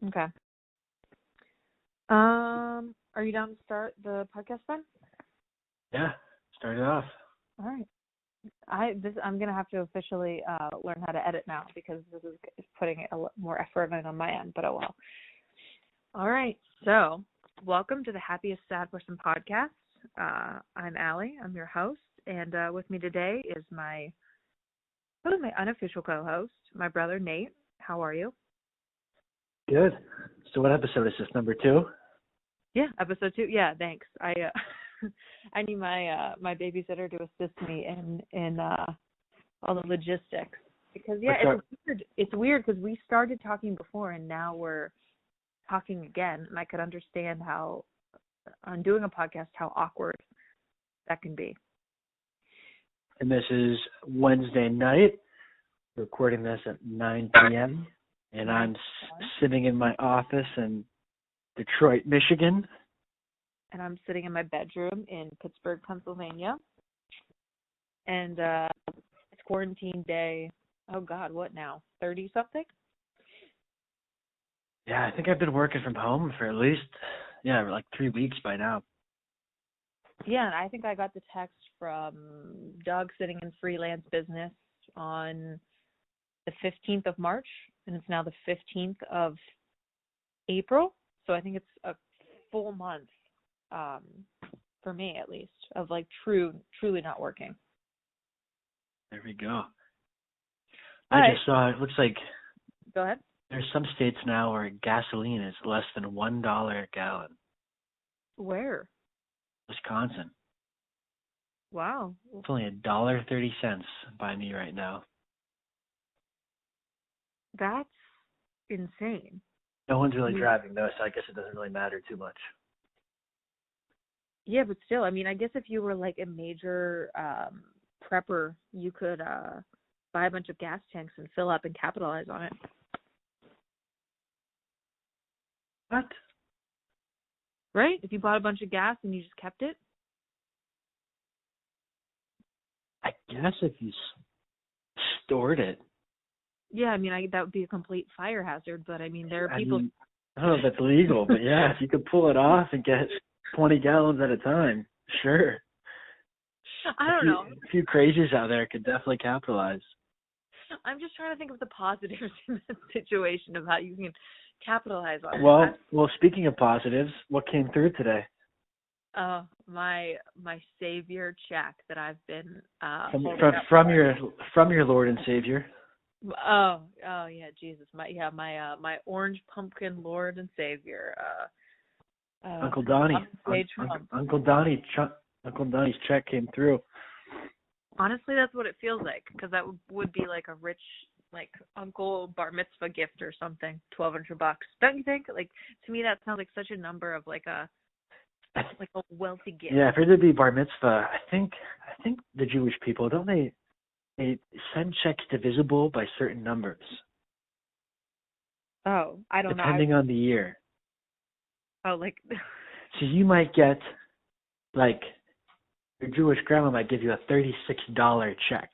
Okay. Are you down to start the podcast then? Yeah, start it off. All right. I'm gonna have to officially learn how to edit now because this is putting a lot more effort in on my end, but oh well. All right. So, welcome to the Happiest Sad Person Podcast. I'm Allie. I'm your host, and with me today is my unofficial co-host, my brother Nate. How are you? Good. So what episode is this, number 2? Yeah, episode 2. Yeah, thanks. I I need my babysitter to assist me in all the logistics because it's weird because we started talking before and now we're talking again, and I could understand how on doing a podcast how awkward that can be. And this is Wednesday night. We're recording this at 9 p.m. and I'm sitting in my office in Detroit, Michigan. And I'm sitting in my bedroom in Pittsburgh, Pennsylvania. And it's quarantine day. Oh, God, what now? 30-something? Yeah, I think I've been working from home for at least, like 3 weeks by now. Yeah, and I think I got the text from Doug sitting in freelance business on the 15th of March, and it's now the 15th of April. So I think it's a full month, for me at least, of like truly not working. There we go. I just saw, it looks like Go ahead. There's some states now where gasoline is less than $1 a gallon. Where? Wisconsin. Wow. It's only $1.30 by me right now. That's insane. No one's really driving though, so I guess it doesn't really matter too much. Yeah, but still, I mean, I guess if you were like a major prepper, you could buy a bunch of gas tanks and fill up and capitalize on it. What? Right? If you bought a bunch of gas and you just kept it? I guess if you stored it. Yeah, I mean, that would be a complete fire hazard, but I mean, there are people... I don't know if that's legal, but yeah, if you could pull it off and get 20 gallons at a time, sure. I don't know. A few crazies out there could definitely capitalize. I'm just trying to think of the positives in this situation of how you can capitalize on it. Well, speaking of positives, what came through today? My savior check that I've been from your Lord and Savior. Oh yeah, Jesus, my orange pumpkin Lord and Savior. Uncle Donnie. Uncle Donnie's check came through. Honestly, that's what it feels like, because that would be like a rich, like uncle bar mitzvah gift or something, $1,200. Don't you think? Like, to me, that sounds like such a number of like a wealthy gift. Yeah, if it would be bar mitzvah, I think the Jewish people, don't they send checks divisible by certain numbers? Oh, I don't know. Depending on the year. Oh, like. So you might get, like, your Jewish grandma might give you a $36 check.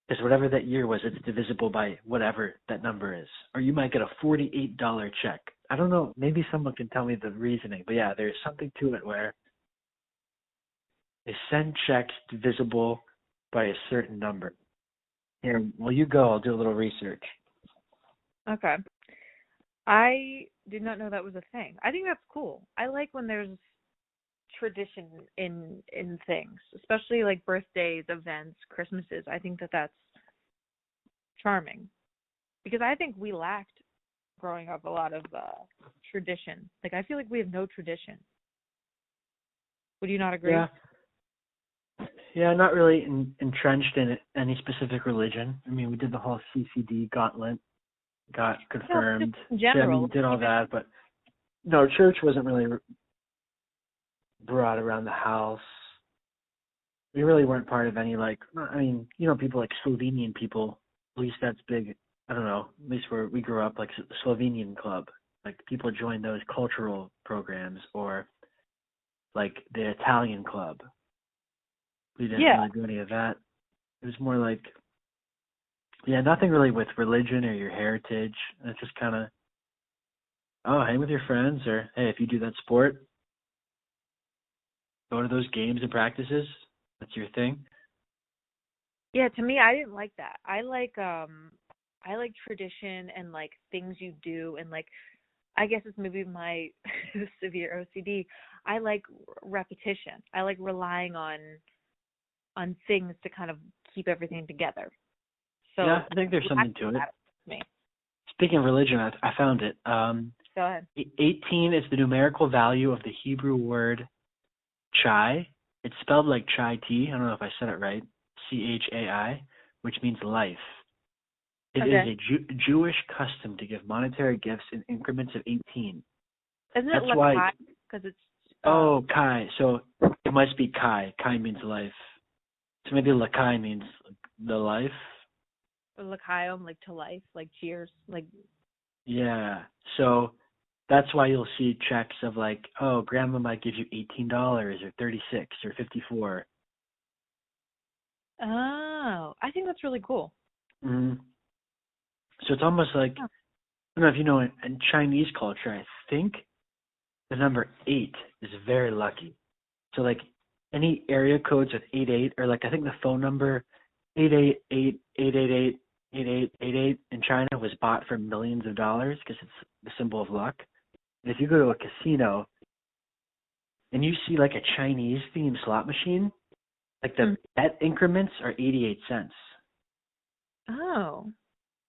Because whatever that year was, it's divisible by whatever that number is. Or you might get a $48 check. I don't know. Maybe someone can tell me the reasoning. But yeah, there's something to it where they send checks divisible by a certain number. Here, while you go, I'll do a little research. Okay. I did not know that was a thing. I think that's cool. I like when there's tradition in things, especially like birthdays, events, Christmases. I think that's charming, because I think we lacked growing up a lot of tradition. Like, I feel like we have no tradition. Would you not agree? Yeah, not really entrenched in any specific religion. I mean, we did the whole CCD gauntlet, got confirmed, in general, did all that, but no, church wasn't really brought around the house. We really weren't part of any, like, I mean, people like Slovenian people, at least that's big. I don't know, at least where we grew up, like Slovenian club, like people joined those cultural programs, or like the Italian club. We didn't really do any of that. It was more like, nothing really with religion or your heritage. It's just kind of Oh, hang with your friends, or hey, if you do that sport, go to those games and practices. That's your thing. Yeah, to me, I didn't like that. I like tradition and like things you do, and like I guess it's maybe my severe OCD. I like repetition. I like relying on things to kind of keep everything together. So Yeah, I think there's something to it. me. Speaking of religion, I found it. Go ahead. 18 is the numerical value of the Hebrew word chai. It's spelled like chai tea. I don't know if I said it right. Chai, which means life. It is a Jewish custom to give monetary gifts in increments of 18. Isn't That's it why. Lakai? Because it's. Oh, Kai. So it must be Kai. Kai means life. So maybe Lakai means the life. Lakayom, like to life, like cheers, like. Yeah. So that's why you'll see checks of like, oh, grandma might give you $18 or 36 or 54. Oh, I think that's really cool. Mm-hmm. So it's almost like, I don't know if you know, in Chinese culture, I think the number 8 is very lucky. So like any area codes with 88, or like I think the phone number 888-888-8888 in China was bought for millions of dollars because it's the symbol of luck. And if you go to a casino and you see like a Chinese themed slot machine, like the bet increments are 88 cents. Oh.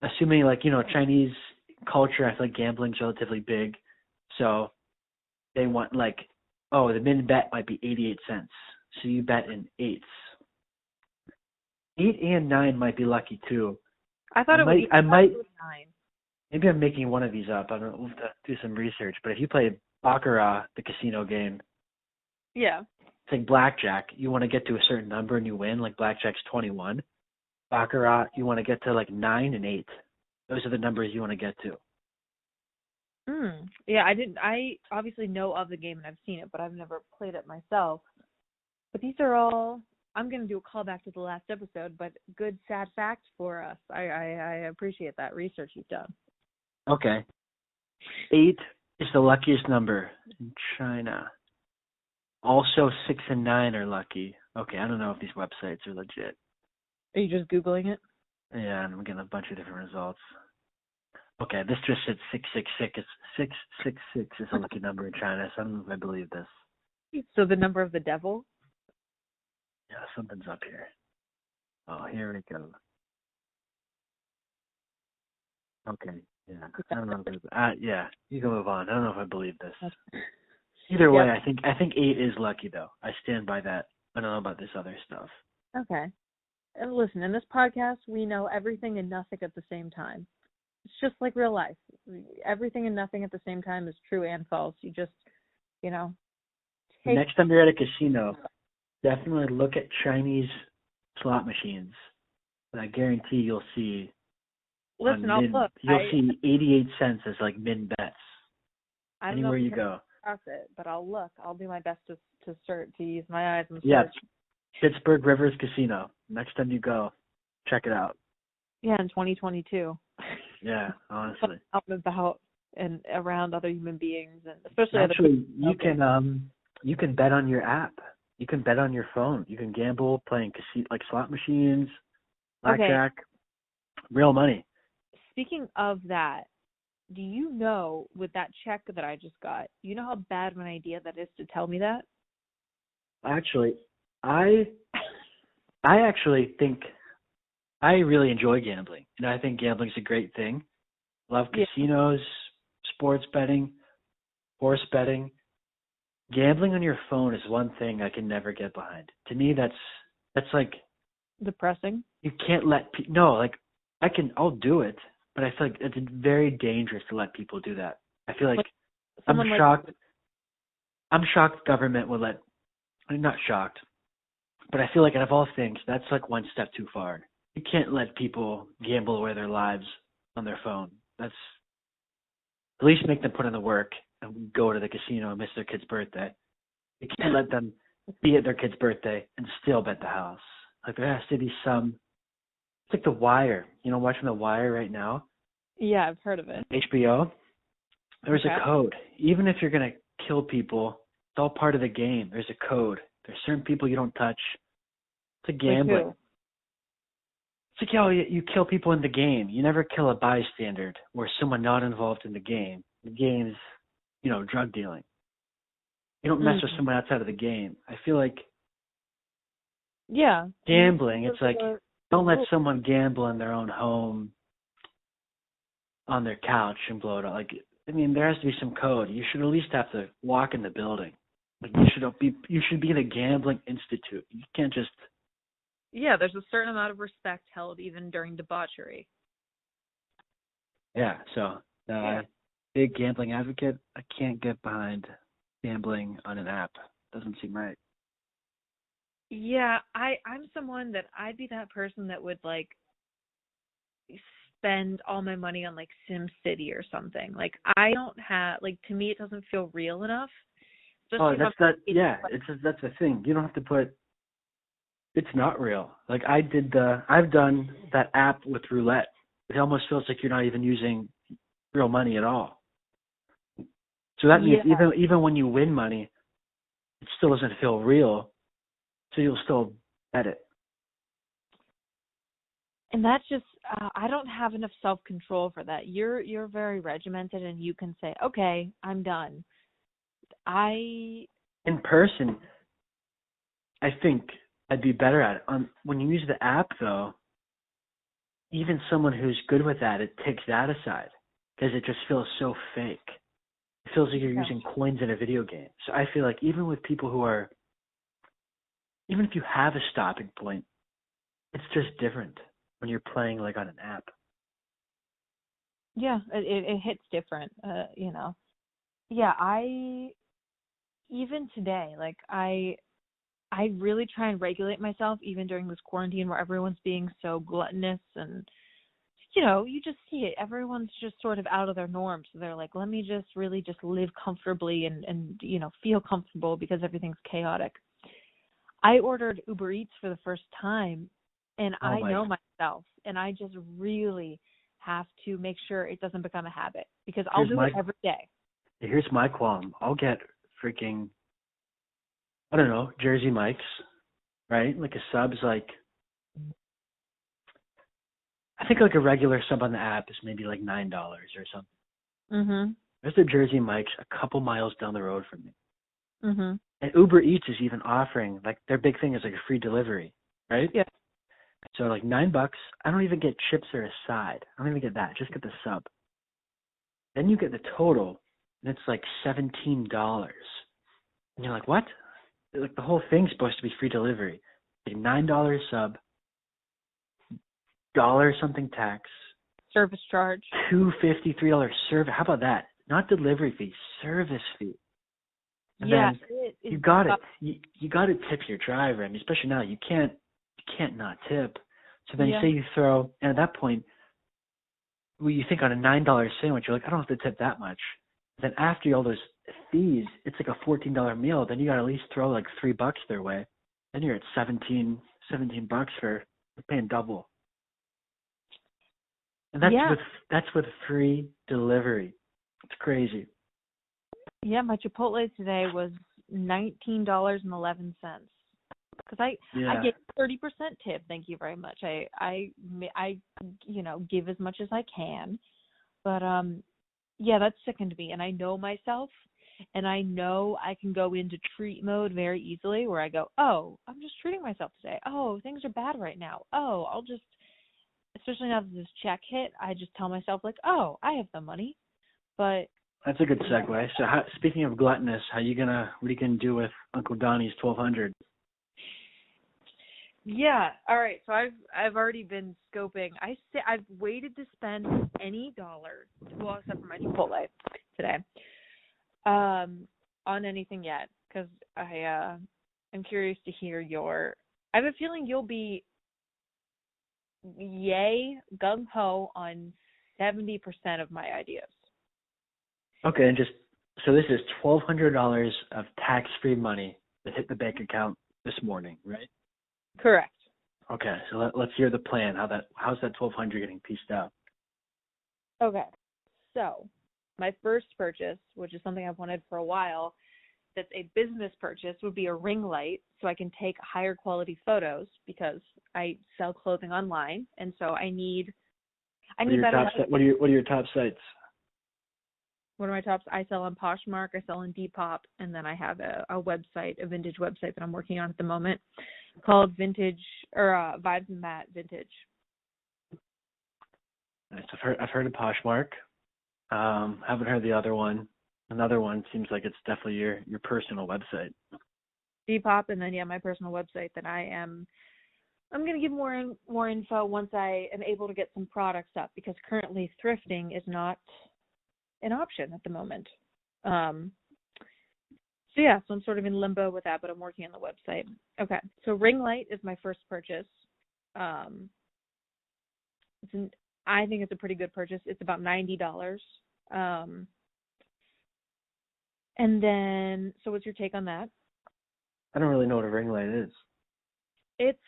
Assuming like, Chinese culture, I feel like gambling's relatively big. So they want like, oh, the min bet might be 88 cents. So you bet in 8s. 8 and 9 might be lucky too. I thought I might 9. Maybe I'm making one of these up. I don't know. We'll have to do some research. But if you play Baccarat, the casino game, Yeah. it's like blackjack. You want to get to a certain number and you win. Like blackjack's 21. Baccarat, you want to get to like 9 and 8. Those are the numbers you want to get to. Yeah, I obviously know of the game and I've seen it, but I've never played it myself. But these are all, I'm going to do a callback to the last episode, but good sad facts for us. I appreciate that research you've done. Okay. 8 is the luckiest number in China. Also 6 and 9 are lucky. Okay, I don't know if these websites are legit. Are you just Googling it? Yeah, and I'm getting a bunch of different results. Okay, this just said 666. It's 666 is a lucky number in China, so I don't know if I believe this. So the number of the devil? Yeah, something's up here. Oh, here we go. Okay, yeah. I don't know if yeah, you can move on. I don't know if I believe this. Either way, I think 8 is lucky though. I stand by that. I don't know about this other stuff. Okay. And listen, in this podcast, we know everything and nothing at the same time. It's just like real life. Everything and nothing at the same time is true and false. You just, Next time you're at a casino, definitely look at Chinese slot machines. I guarantee you'll see. Listen, I'll look. You'll see 88 cents as like min bets. Anywhere you go. It, but I'll look. I'll do my best to search, to use my eyes and search. Yeah, Pittsburgh Rivers Casino. Next time you go, check it out. Yeah, in 2022. Yeah, honestly. Out and about and around other human beings, and especially actually, you can bet on your app. You can bet on your phone. You can gamble playing like slot machines, blackjack, real money. Speaking of that, do you know, with that check that I just got, you know how bad of an idea that is to tell me that? Actually, I actually think I really enjoy gambling, and I think gambling's a great thing. Love casinos, sports betting, horse betting. Gambling on your phone is one thing I can never get behind. To me, that's like depressing. You can't let I'll do it, but I feel like it's very dangerous to let people do that. I feel like I'm shocked government would let. I'm not shocked, but I feel like out of all things, that's like one step too far. You can't let people gamble away their lives on their phone. That's at least make them put in the work and go to the casino and miss their kid's birthday. You can't let them be at their kid's birthday and still bet the house. Like there has to be some. It's like The Wire. Watching The Wire right now. Yeah, I've heard of it. HBO. There's Okay. a code. Even if you're going to kill people, it's all part of the game. There's a code. There's certain people you don't touch. It's a gambling. Like It's like, you kill people in the game. You never kill a bystander or someone not involved in the game. The game's, drug dealing. You don't who? mess with someone outside of the game. I feel like Yeah. gambling, it's like, don't let someone gamble in their own home on their couch and blow it up. Like, there has to be some code. You should at least have to walk in the building. Like, you should be in a gambling institute. You can't just. Yeah, there's a certain amount of respect held even during debauchery. Yeah, so big gambling advocate. I can't get behind gambling on an app. Doesn't seem right. Yeah, I'm someone that I'd be that person that would like spend all my money on like Sim City or something. Like I don't have to me it doesn't feel real enough. That's the thing. You don't have to put. It's not real. Like I've done that app with roulette. It almost feels like you're not even using real money at all. So that means even when you win money, it still doesn't feel real. So you'll still bet it. And that's just I don't have enough self-control for that. You're very regimented and you can say, "Okay, I'm done." In person, I think I'd be better at it. When you use the app though, even someone who's good with that, it takes that aside because it just feels so fake. It feels like you're using coins in a video game. So I feel like even with people even if you have a stopping point, it's just different when you're playing like on an app. Yeah, it hits different, Yeah, even today, like I really try and regulate myself even during this quarantine where everyone's being so gluttonous and you just see it. Everyone's just sort of out of their norm. So they're like, let me just really just live comfortably and feel comfortable because everything's chaotic. I ordered Uber Eats for the first time and I know myself and I just really have to make sure it doesn't become a habit because I'll do it every day. Here's my qualm. I'll get freaking, I don't know, Jersey Mike's, right? Like a sub's like, I think like a regular sub on the app is maybe like $9 or something. Mhm. There's the Jersey Mike's a couple miles down the road from me. Mhm. And Uber Eats is even offering, like their big thing is like a free delivery, right? Yeah. So like $9, I don't even get chips or a side. I don't even get that. Just get the sub. Then you get the total, and it's like $17. And you're like, what? Like the whole thing's supposed to be free delivery. Like $9 sub, dollar something tax, Service charge, $2.50, $3 service. How about that? Not delivery fee, service fee. And then you got it. You got to tip your driver. I mean, especially now, you can't not tip. So then you say you throw, and at that point, you think on a $9 sandwich, you're like, I don't have to tip that much. Then after all those fees, it's like a $14 meal. Then you got to at least throw like $3 their way. Then you're at $17 for paying double. And that's with free delivery. It's crazy. Yeah, my Chipotle today was $19.11 because I get 30% tip. Thank you very much. I give as much as I can, but that sickened me. And I know myself, and I know I can go into treat mode very easily, where I go, oh, I'm just treating myself today. Oh, things are bad right now. Oh, I'll just, especially now that this check hit, I just tell myself like, oh, I have the money, but. That's a good segue. So, speaking of gluttonous, what are you gonna do with Uncle Donnie's $1,200? Yeah. All right. So I've already been scoping. I've waited to spend any dollar, well, except for my Chipotle today, on anything yet, because I'm curious to hear I have a feeling you'll be yay gung ho on 70% of my ideas. Okay, and so this is $1,200 of tax-free money that hit the bank account this morning, right? Correct. Okay, so let's hear the plan. How's that $1,200 getting pieced out? Okay, so my first purchase, which is something I've wanted for a while, that's a business purchase, would be a ring light so I can take higher quality photos because I sell clothing online, and so I need better light. What are your top sites? One of my tops, I sell on Poshmark, I sell on Depop, and then I have a website, a vintage website that I'm working on at the moment called Vibes and Matte Vintage. Nice. I've heard of Poshmark. Haven't heard the other one. Another one seems like it's definitely your personal website. Depop, and then my personal website that I'm going to give more info once I am able to get some products up, because currently thrifting is not an option at the moment. So I'm sort of in limbo with that, but I'm working on the website. Okay, so ring light is my first purchase. I think it's a pretty good purchase. It's about $90. And then, so what's your take on that? I don't really know what a ring light is. It's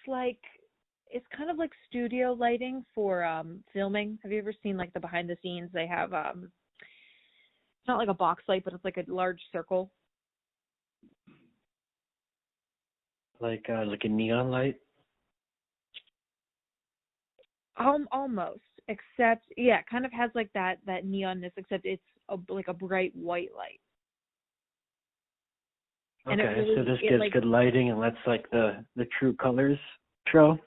kind of like studio lighting for filming. Have you ever seen like the behind the scenes? They have it's not like a box light, but it's like a large circle. Like a neon light? Almost, except it kind of has like that neonness, except it's like a bright white light. Okay, so this gives good lighting and lets like the true colors show?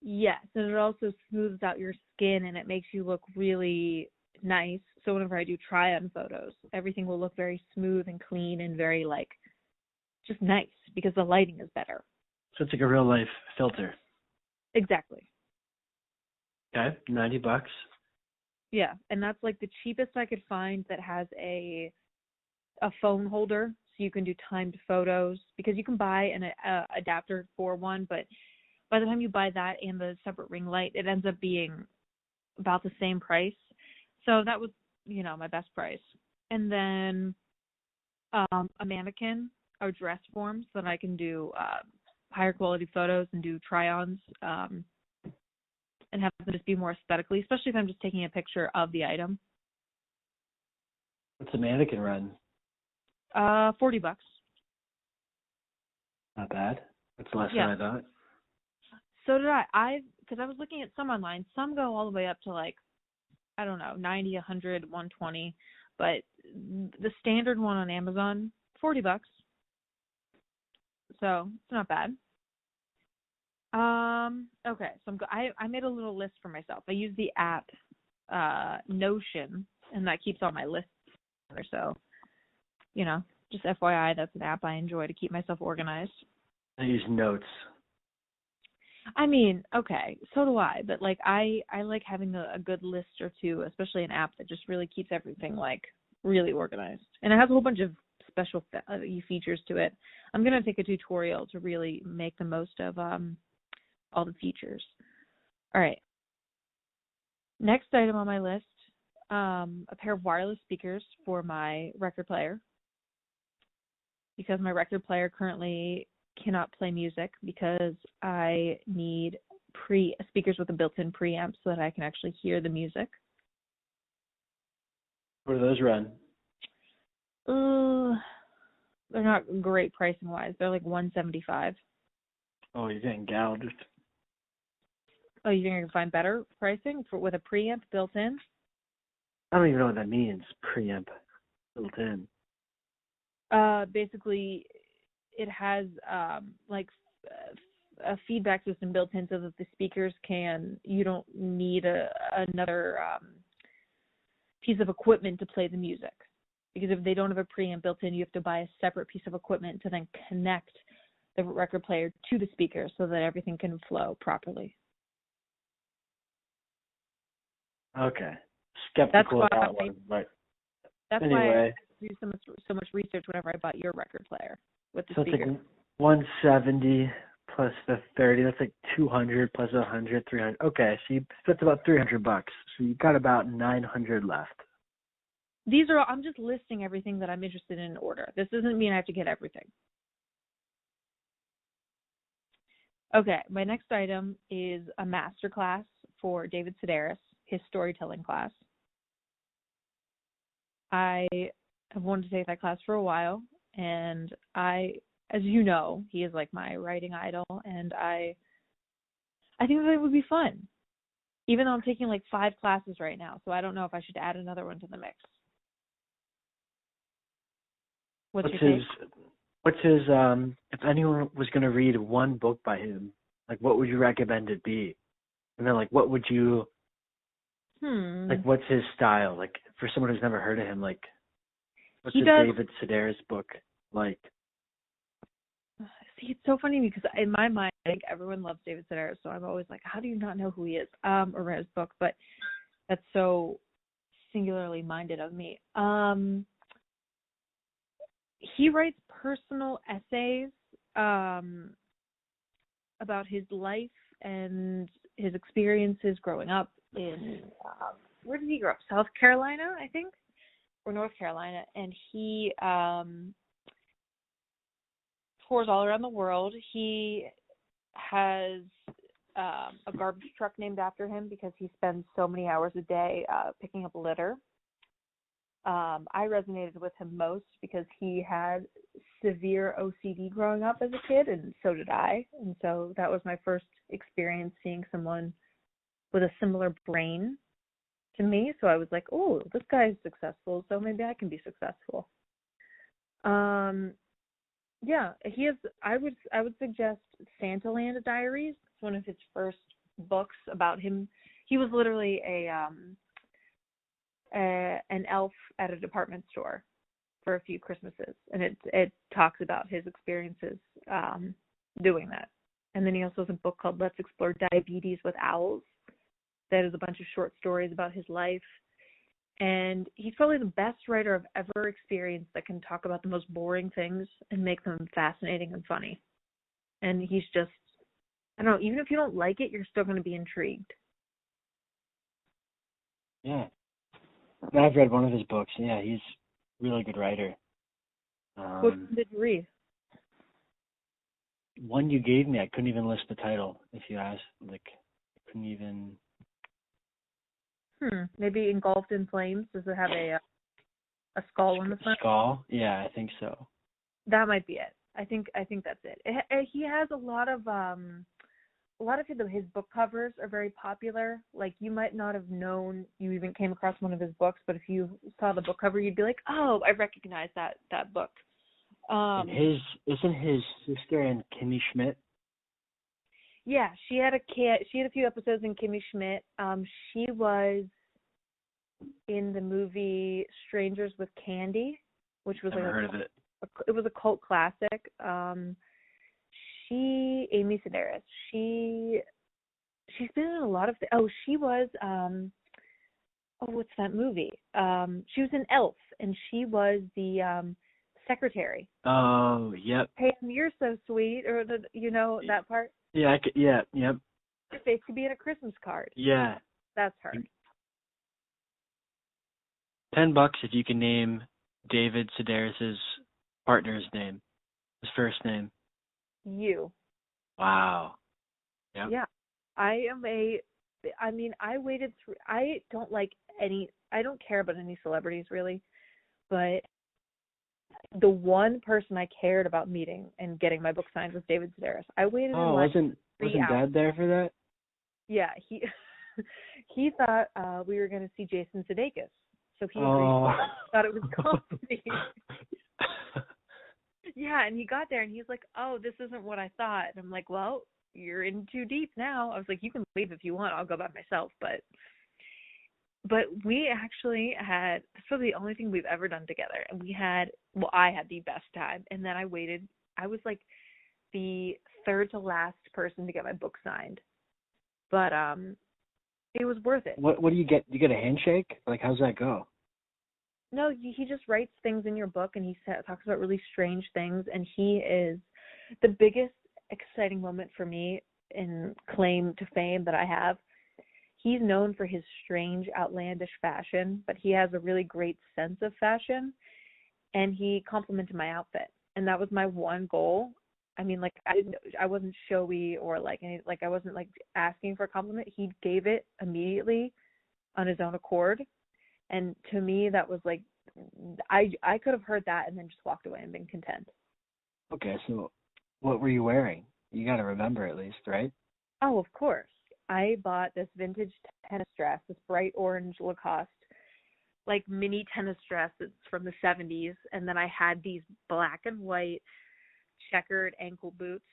Yes, and it also smooths out your skin and it makes you look really nice. So whenever I do try-on photos, everything will look very smooth and clean and very just nice because the lighting is better. So it's like a real life filter. Exactly. Okay, $90. Yeah, and that's like the cheapest I could find that has a phone holder, so you can do timed photos, because you can buy an adapter for one, but by the time you buy that and the separate ring light, it ends up being about the same price. So that was, my best price. And then a mannequin or dress forms so that I can do higher quality photos and do try-ons and have them just be more aesthetically, especially if I'm just taking a picture of the item. What's a mannequin run? $40. Not bad. That's less than I thought. So did I. Because I was looking at some online. Some go all the way up to I don't know, 90, 100, 120. But the standard one on Amazon, $40. So it's not bad. Okay, so I made a little list for myself. I use the app Notion, and that keeps all my lists there. So, just FYI, that's an app I enjoy to keep myself organized. I use Notes. I mean, okay, so do I. But I like having a good list or two, especially an app that just really keeps everything really organized. And it has a whole bunch of special features to it. I'm gonna take a tutorial to really make the most of all the features. All right. Next item on my list, a pair of wireless speakers for my record player, because my record player currently cannot play music because I need speakers with a built-in preamp so that I can actually hear the music. What do those run? They're not great pricing wise. They're $175. Oh, you're getting gouged. Oh, you think I can find better pricing with a preamp built in? I don't even know what that means. Preamp built in. Basically, it has a feedback system built in so that the speakers you don't need another piece of equipment to play the music. Because if they don't have a preamp built in, you have to buy a separate piece of equipment to then connect the record player to the speaker so that everything can flow properly. Okay. Skeptical of that one, but that's anyway. Why I do so much research whenever I bought your record player with the so speaker. It's 170 plus the 30. That's 200 plus 100, 300. Okay, so that's about $300. So you got about 900 left. These are all, I'm just listing everything that I'm interested in order. This doesn't mean I have to get everything. Okay, my next item is a master class for David Sedaris, his storytelling class. I have wanted to take that class for a while, and as you know, he is like my writing idol, and I think that it would be fun, even though I'm taking like 5 classes right now, so I don't know if I should add another one to the mix. What's your take? If anyone was going to read one book by him, like, what would you recommend it be? And then, like, what would you, like, what's his style? Like, for someone who's never heard of him, like, what's his David Sedaris book like? See, it's so funny because in my mind, I think everyone loves David Sedaris, so I'm always like, how do you not know who he is, or read his book? But that's so singularly minded of me. He writes personal essays about his life and his experiences growing up in, where did he grow up? South Carolina, I think, or North Carolina. And he tours all around the world. He has a garbage truck named after him because he spends so many hours a day picking up litter. I resonated with him most because he had severe OCD growing up as a kid, and so did I. And so that was my first experience seeing someone with a similar brain to me. So I was like, oh, this guy is successful, so maybe I can be successful. Yeah, he has. I would suggest Santaland Diaries. It's one of his first books about him. He was literally an elf at a department store for a few Christmases, and it talks about his experiences doing that. And then he also has a book called Let's Explore Diabetes with Owls that is a bunch of short stories about his life. And he's probably the best writer I've ever experienced that can talk about the most boring things and make them fascinating and funny. And he's just, I don't know, even if you don't like it, you're still going to be intrigued. Yeah. I've read one of his books. Yeah, he's a really good writer. What one did you read? One you gave me, I couldn't even list the title if you asked. Like, I couldn't even... Maybe Engulfed in Flames. Does it have a skull on the front? Skull? Yeah, I think so. That might be it. I think that's it. He has a lot of his book covers are very popular. Like, you might not have known you even came across one of his books, but if you saw the book cover, you'd be like, oh, I recognize that book. And isn't his sister in Kimmy Schmidt? Yeah, she had a few episodes in Kimmy Schmidt. She was in the movie Strangers with Candy, which was Never heard of it. It was a cult classic. Amy Sedaris. She's been in a lot of she was what's that movie? She was in Elf, and she was the secretary. Oh, yep. Hey, you're so sweet, or that part. Yeah, yep. Your face could be in a Christmas card. Yeah. That's her. $10 if you can name David Sedaris' partner's name, his first name. You. Wow. Yep. Yeah. I waited through, I don't care about any celebrities really, but the one person I cared about meeting and getting my book signed was David Sedaris. I waited wasn't Dad there for that? Yeah, he thought we were going to see Jason Sudeikis, so he thought it was comedy. Yeah, and he got there and he's like, oh, this isn't what I thought. And I'm like, well, you're in too deep now. I was like, you can leave if you want. I'll go by myself. But we actually that's probably the only thing we've ever done together. And I had the best time. And then I waited. I was like the third to last person to get my book signed. But it was worth it. What do you get? You get a handshake? Like, how's that go? No, he just writes things in your book, and he talks about really strange things. And he is the biggest exciting moment for me in claim to fame that I have. He's known for his strange, outlandish fashion, but he has a really great sense of fashion, and he complimented my outfit. And that was my one goal. I mean, like, I wasn't showy or I wasn't like asking for a compliment. He gave it immediately on his own accord. And to me, that was like I could have heard that and then just walked away and been content. Okay, so what were you wearing? You got to remember at least, right? Oh, of course. I bought this vintage tennis dress, this bright orange Lacoste, like mini tennis dress that's from the 70s. And then I had these black and white checkered ankle boots.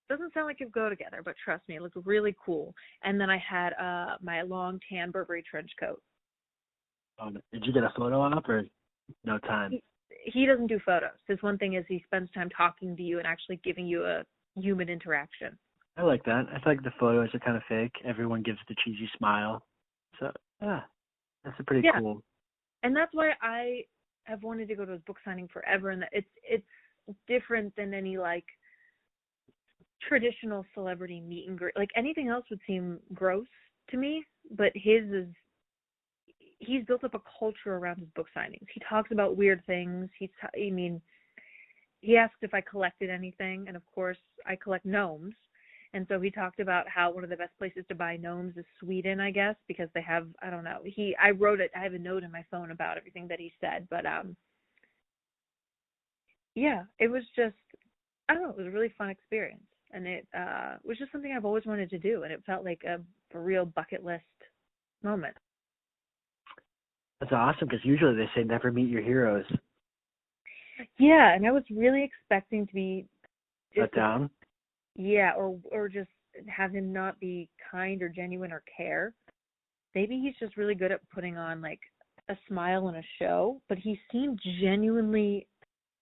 Doesn't sound like it would go together, but trust me, it looked really cool. And then I had my long tan Burberry trench coat. Did you get a photo op or no time? He doesn't do photos. His one thing is he spends time talking to you and actually giving you a human interaction. I like that. I feel like the photos are kind of fake. Everyone gives the cheesy smile. So, yeah, that's a pretty cool. And that's why I have wanted to go to his book signing forever. And it's different than any, like, traditional celebrity meet and greet. Like, anything else would seem gross to me, but his is, he's built up a culture around his book signings. He talks about weird things. He asked if I collected anything, and of course I collect gnomes. And so he talked about how one of the best places to buy gnomes is Sweden, I guess, because they have, I don't know. I wrote it. I have a note in my phone about everything that he said, but yeah, it was just, I don't know, it was a really fun experience, and it was just something I've always wanted to do, and it felt like a real bucket list moment. That's awesome, because usually they say never meet your heroes. Yeah, and I was really expecting to be let down. Yeah, or just have him not be kind or genuine or care. Maybe he's just really good at putting on like a smile and a show, but he seemed genuinely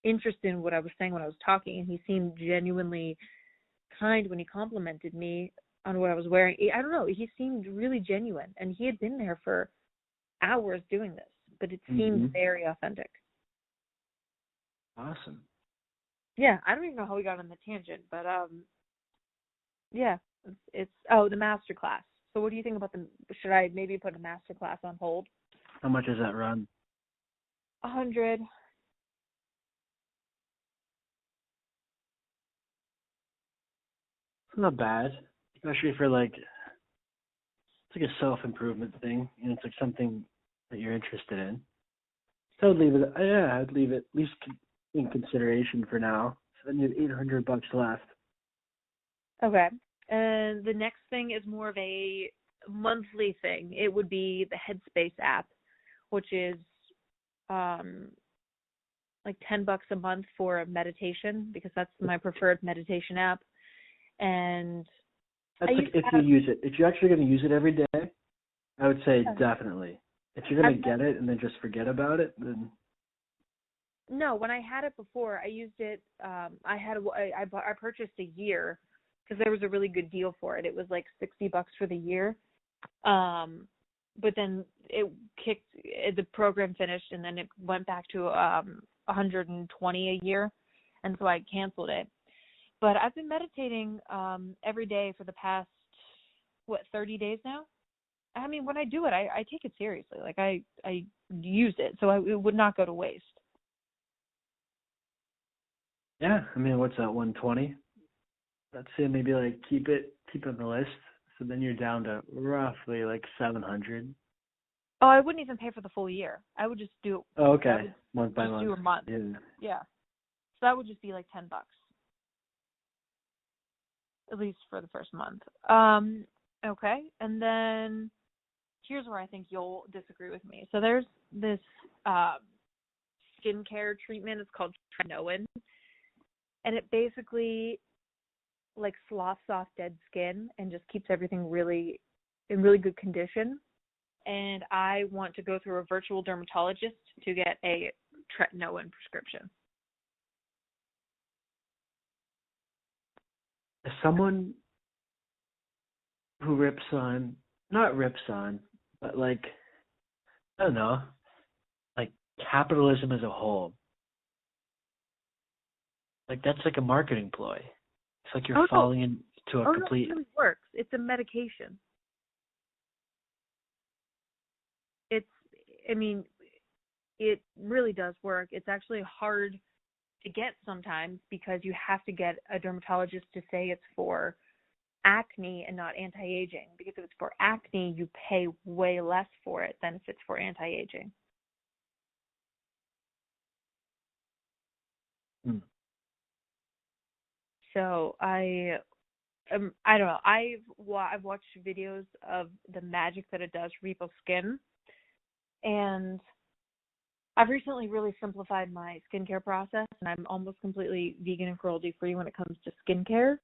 interested in what I was saying when I was talking, and he seemed genuinely kind when he complimented me on what I was wearing. I don't know, he seemed really genuine, and he had been there for hours doing this, but it seemed very authentic. Awesome. Yeah, I don't even know how we got on the tangent, but yeah, it's the master class. So what do you think about should I maybe put a master class on hold? How much does that run? 100. It's not bad, especially for like, it's like a self-improvement thing, and it's like something that you're interested in. So I'd leave it, I'd leave it at least in consideration for now. So then you have $800 left. Okay. And the next thing is more of a monthly thing. It would be the Headspace app, which is like $10 a month for a meditation, because that's my preferred meditation app. And that's like if you use it. If you're actually going to use it every day, I would say definitely. If you're going to get it and then just forget about it, then... No, when I had it before, I used it. I purchased a year because there was a really good deal for it. It was like $60 for the year. But then the program finished, and then it went back to $120 a year, and so I canceled it. But I've been meditating every day for the past 30 days now. I mean, when I do it, I take it seriously. Like I use it, so it would not go to waste. Yeah, I mean, what's that, 120? Let's say maybe like keep it on the list. So then you're down to roughly like 700. Oh, I wouldn't even pay for the full year. I would just do. Oh, okay, month by month. Do a month. Yeah. So that would just be like $10, at least for the first month. Okay, and then here's where I think you'll disagree with me. So there's this skincare treatment. It's called Tretinoin, and it basically like sloughs off dead skin and just keeps everything really in really good condition. And I want to go through a virtual dermatologist to get a Tretinoin prescription. As someone who not rips on, but like, I don't know, like capitalism as a whole, like that's like a marketing ploy. It's like you're falling into a complete... No, it really works. It's a medication. It really does work. It's actually hard to get sometimes because you have to get a dermatologist to say it's for acne and not anti-aging. Because if it's for acne, you pay way less for it than if it's for anti-aging. Hmm. So I don't know. I've watched videos of the magic that it does for people's skin, and I've recently really simplified my skincare process, and I'm almost completely vegan and cruelty free when it comes to skincare.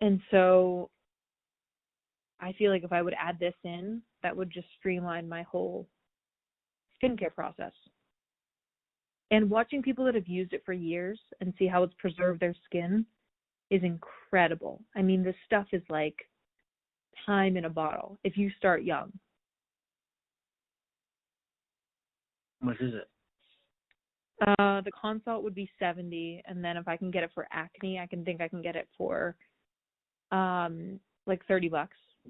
And so I feel like if I would add this in, that would just streamline my whole skincare process. And watching people that have used it for years and see how it's preserved their skin is incredible. I mean, this stuff is like time in a bottle if you start young. How much is it? The consult would be $70, and then if I can get it for acne, I can get it for like $30,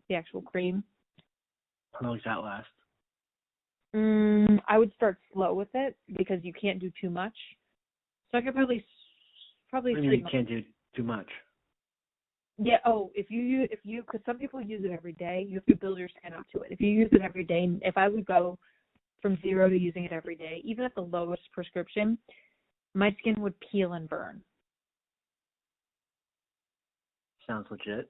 the actual cream. How long does that last? I would start slow with it because you can't do too much. So I could probably I mean, 3 you months. can't do too much. Yeah. Oh, if you because some people use it every day, you have to build your skin up to it. If you use it every day, if I would go from 0 to using it every day, even at the lowest prescription, my skin would peel and burn. Sounds legit.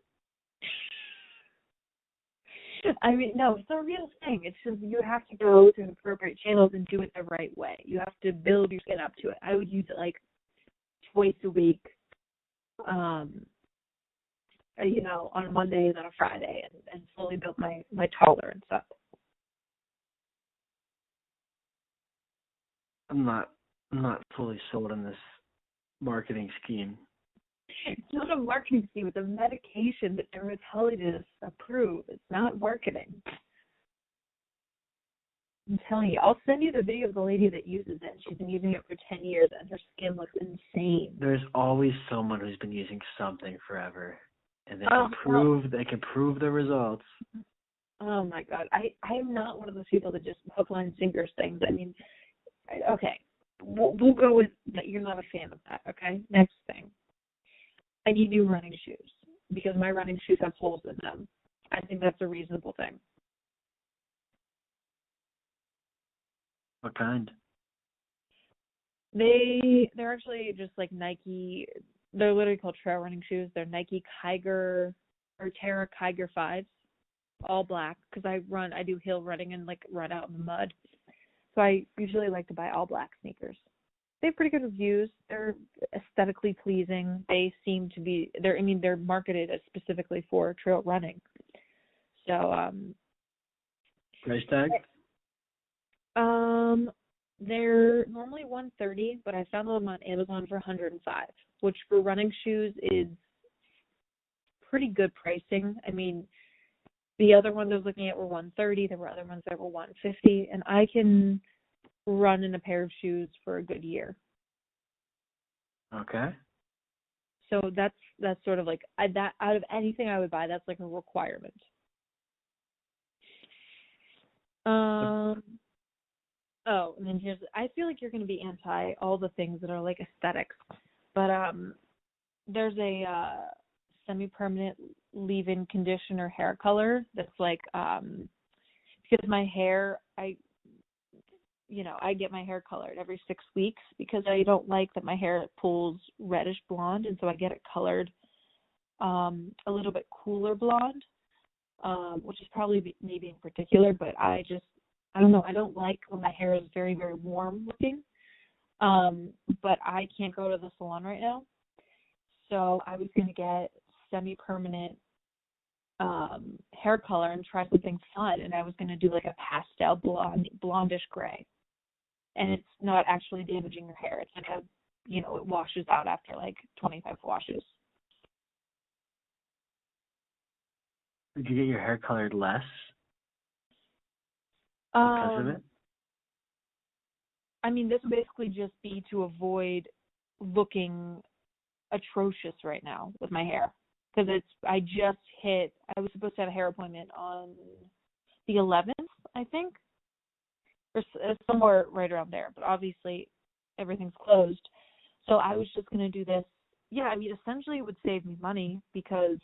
I mean, no, it's a real thing. It's just you have to go to the appropriate channels and do it the right way. You have to build your skin up to it. I would use it like twice a week, on a Monday and on a Friday, and slowly build my tolerance up. I'm not fully sold on this marketing scheme. It's not a marketing scheme. It's a medication that dermatologists approve. It's not marketing. I'm telling you. I'll send you the video of the lady that uses it. She's been using it for 10 years, and her skin looks insane. There's always someone who's been using something forever, and they can prove the results. Oh my God, I am not one of those people that just hook, line, sinkers things. I mean, okay, we'll go with that. You're not a fan of that. Okay, next thing. I need new running shoes because my running shoes have holes in them. I think that's a reasonable thing. What kind? They're actually just like Nike. They're literally called trail running shoes. They're Nike Kiger or Terra Kiger 5s, all black, because I do hill running and like run out in the mud. So I usually like to buy all black sneakers. They have pretty good reviews. They're aesthetically pleasing. They seem to be they're marketed as specifically for trail running. So Price tag? They're normally $130, but I found them on Amazon for $105, which for running shoes is pretty good pricing. I mean, the other ones I was looking at were $130. There were other ones that were $150, and I can run in a pair of shoes for a good year. Okay. So that's sort of like that out of anything I would buy, that's like a requirement. Oh, and then I feel like you're going to be anti all the things that are like aesthetics, but there's a semi-permanent leave-in conditioner hair color that's like because my hair, I get my hair colored every 6 weeks because I don't like that my hair pulls reddish blonde, and so I get it colored a little bit cooler blonde, which is probably me being particular, but I don't know. I don't like when my hair is very, very warm looking, but I can't go to the salon right now. So I was going to get semi-permanent hair color and try something fun, and I was going to do like a pastel blondish gray. And it's not actually damaging your hair. It's like it washes out after like 25 washes. Did you get your hair colored less because of it? I mean, this would basically just be to avoid looking atrocious right now with my hair. Because I was supposed to have a hair appointment on the 11th, I think. Or somewhere right around there. But obviously, everything's closed. So I was just going to do this. Yeah, I mean, essentially it would save me money because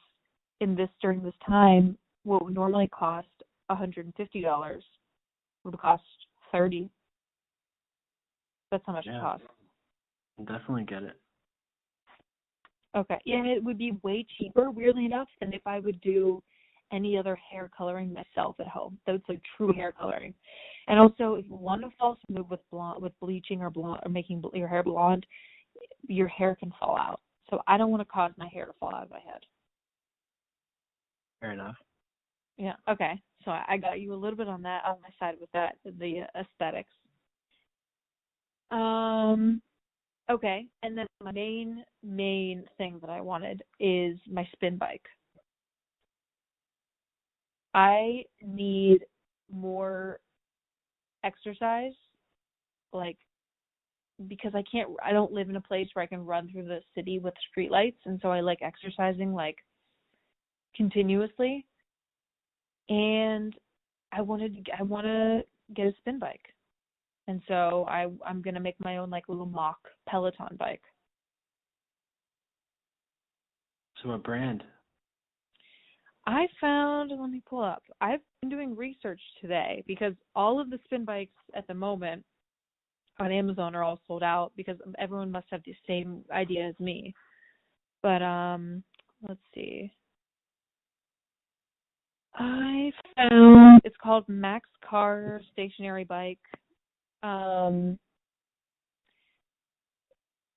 during this time, what would normally cost $150 would cost $30. That's how much it costs. Definitely get it. Okay. Yeah, it would be way cheaper, weirdly enough, than if I would do any other hair coloring myself at home. That's like true hair coloring. And also, if you want to fall smooth with bleaching or blonde, or making your hair blonde, your hair can fall out. So I don't want to cause my hair to fall out of my head. Fair enough. Yeah. Okay. So I got you a little bit on that, on my side with that, the aesthetics. Okay. And then my main thing that I wanted is my spin bike. I need more exercise, like, because I don't live in a place where I can run through the city with streetlights, and so I like exercising like continuously. And I want to get a spin bike, and so I'm gonna make my own like little mock Peloton bike. So what brand? I found, let me pull up. I've been doing research today because all of the spin bikes at the moment on Amazon are all sold out because everyone must have the same idea as me. But let's see. I found, it's called Max Car Stationary Bike.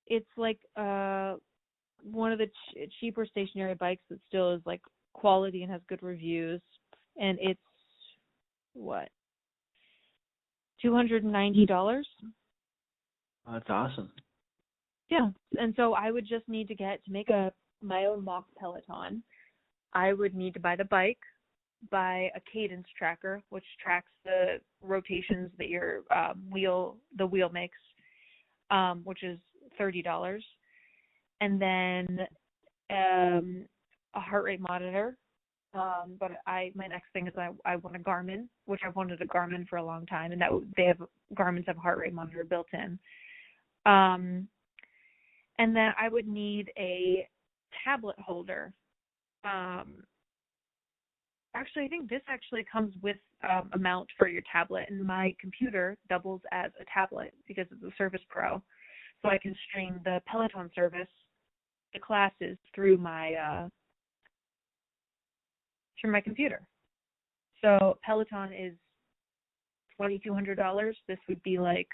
It's like one of the cheaper stationary bikes that still is like quality and has good reviews, and it's what, $290. Oh, that's awesome. Yeah, and so I would just need to make my own mock Peloton. I would need to buy the bike, buy a cadence tracker, which tracks the rotations that your wheel makes, which is $30, and then a heart rate monitor. But my next thing is I want a Garmin, which I've wanted a Garmin for a long time, and Garmin's have a heart rate monitor built in. And then I would need a tablet holder. Actually, I think this actually comes with a mount for your tablet, and my computer doubles as a tablet because it's a Surface Pro, so I can stream the Peloton service, the classes through my computer. So Peloton is $2,200. This would be like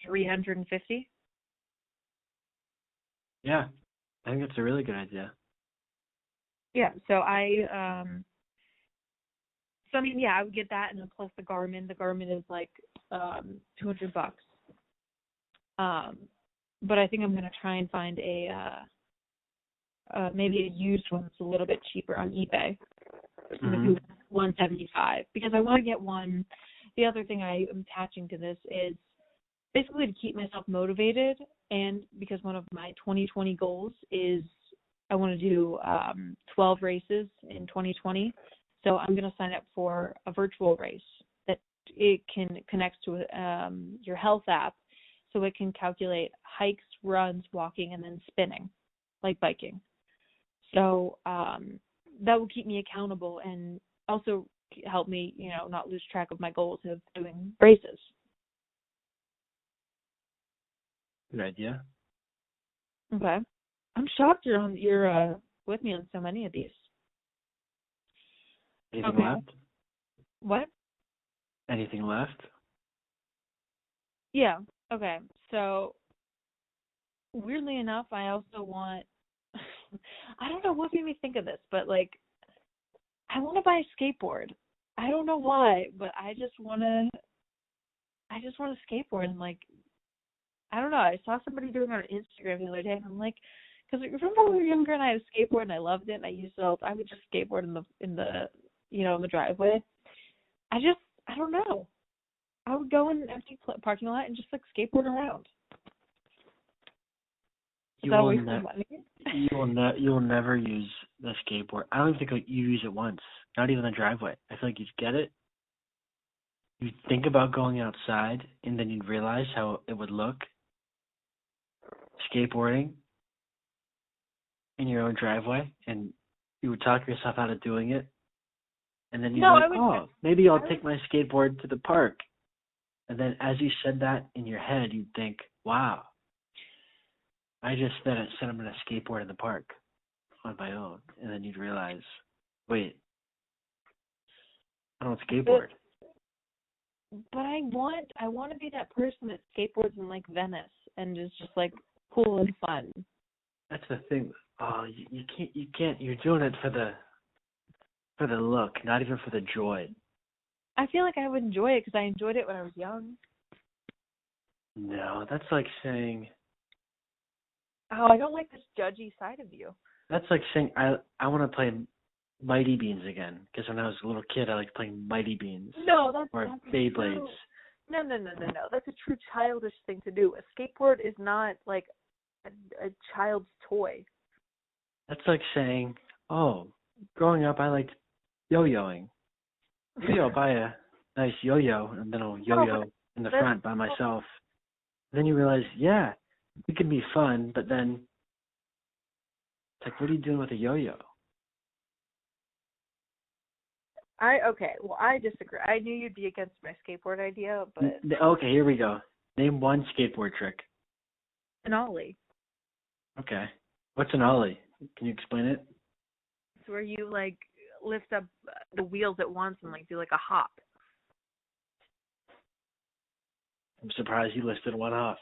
$350. Yeah, I think that's a really good idea. Yeah, so I mean, yeah, I would get that, and then plus the Garmin. The Garmin is like $200. But I think I'm gonna try and find maybe a used one that's a little bit cheaper on eBay. Maybe $175, because I want to get one. The other thing I am attaching to this is basically to keep myself motivated, and because one of my 2020 goals is I want to do 12 races in 2020. So I'm going to sign up for a virtual race that it connects to your health app, so it can calculate hikes, runs, walking, and then spinning, like biking. So that will keep me accountable and also help me, not lose track of my goals of doing races. Good idea. Okay. I'm shocked you're with me on so many of these. Anything Okay. left? What? Anything left? Yeah. Okay. So weirdly enough, I also want I don't know what made me think of this, but like I want to buy a skateboard. I don't know why, but I just want to skateboard, and like I don't know. I saw somebody doing it on Instagram the other day, and I'm like, because remember when we were younger and I had a skateboard and I loved it and I used it all. I would just skateboard in the driveway. I don't know. I would go in an empty parking lot and just like skateboard around. You will never use the skateboard. I don't even think you use it once. Not even the driveway. I feel like you'd get it. You'd think about going outside, and then you'd realize how it would look skateboarding in your own driveway, and you would talk yourself out of doing it. And then you'd maybe I'll take my skateboard to the park. And then as you said that in your head, you'd think, wow. I just said I'm going to skateboard in the park on my own. And then you'd realize, wait, I don't skateboard. But I want to be that person that skateboards in like Venice and is just like cool and fun. That's the thing. Oh, you can't. You're doing it for the look, not even for the joy. I feel like I would enjoy it because I enjoyed it when I was young. No, that's like saying. Oh, I don't like this judgy side of you. That's like saying I want to play Mighty Beans again because when I was a little kid I liked playing Mighty Beans. No, or that's Beyblades. true. No. That's a true childish thing to do. A skateboard is not like a child's toy. That's like saying, oh, growing up I liked yo-yoing. Maybe I'll buy a nice yo-yo and then I'll yo-yo in the front by myself. Then you realize, yeah, it can be fun, but then it's like, what are you doing with a yo-yo? I disagree. I knew you'd be against my skateboard idea, but Okay, here we go. Name one skateboard trick. an ollie. Okay. What's an ollie? Can you explain it? It's where you like lift up the wheels at once and like do like a hop. I'm surprised you listed one off.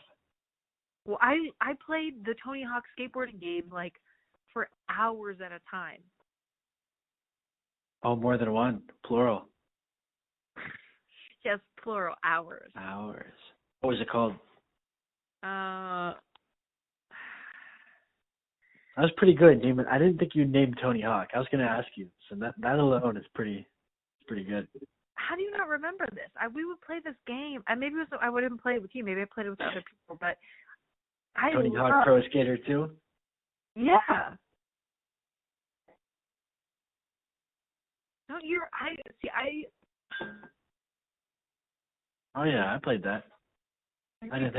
Well, I played the Tony Hawk skateboarding game like for hours at a time. Oh, more than one. Plural. Yes, plural, hours. Hours. What was it called? Uh, That was pretty good. I didn't think you'd name Tony Hawk. I was going to ask you. So that alone is pretty good. how do you not remember this? We would play this game. Maybe I wouldn't play it with you. Maybe I played it with other people. But Tony Hawk Pro Skater 2? Yeah. No, Oh yeah, I played that. I didn't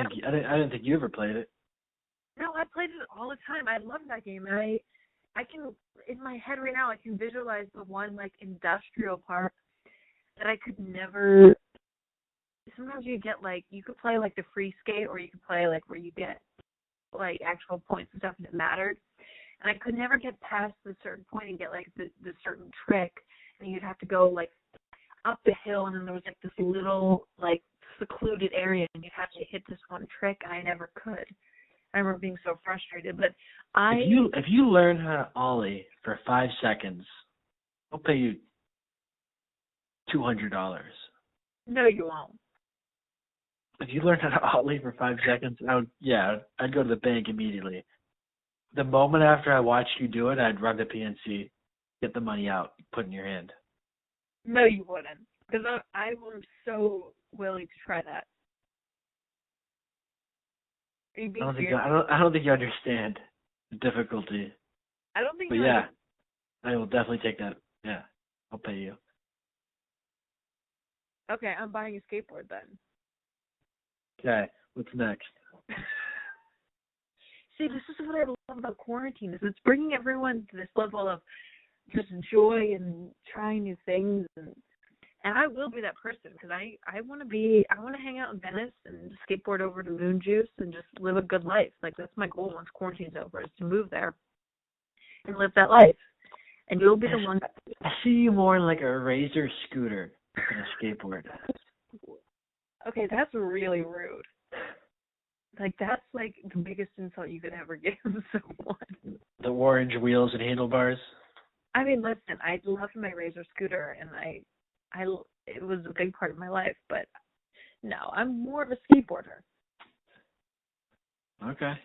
think you ever played it. No, I played it all the time. I love that game. And I can, in my head right now, I can visualize the one, like, industrial part that I could never, sometimes you get, like, you could play, like, the free skate, or you could play, like, where you get, like, actual points and stuff that mattered. And I could never get past the certain point and get, like, the certain trick. And you'd have to go, like, up the hill, and then there was, like, this little, like, secluded area, and you'd have to hit this one trick, and I never could. I remember being so frustrated, but If you learn how to ollie for 5 seconds, I'll pay you $200. No, you won't. If you learn how to ollie for 5 seconds, I'd go to the bank immediately. The moment after I watched you do it, I'd run to PNC, get the money out, put it in your hand. No, you wouldn't, because I was so willing to try that. Are you being serious? I don't think you understand the difficulty. I don't think. But yeah, I will definitely take that. Yeah, I'll pay you. Okay, I'm buying a skateboard then. Okay, what's next? See, this is what I love about quarantine. Is it's bringing everyone to this level of just joy and trying new things, and I will be that person because I want to hang out in Venice and skateboard over to Moon Juice and just live a good life. Like, that's my goal once quarantine's over, is to move there and live that life. And you'll be the one. I see you more in like a Razor scooter than a skateboard. Okay, that's really rude. Like, that's like the biggest insult you could ever give someone. The orange wheels and handlebars. I mean, listen, I loved my Razor scooter, and it was a big part of my life, but no, I'm more of a skateboarder. Okay.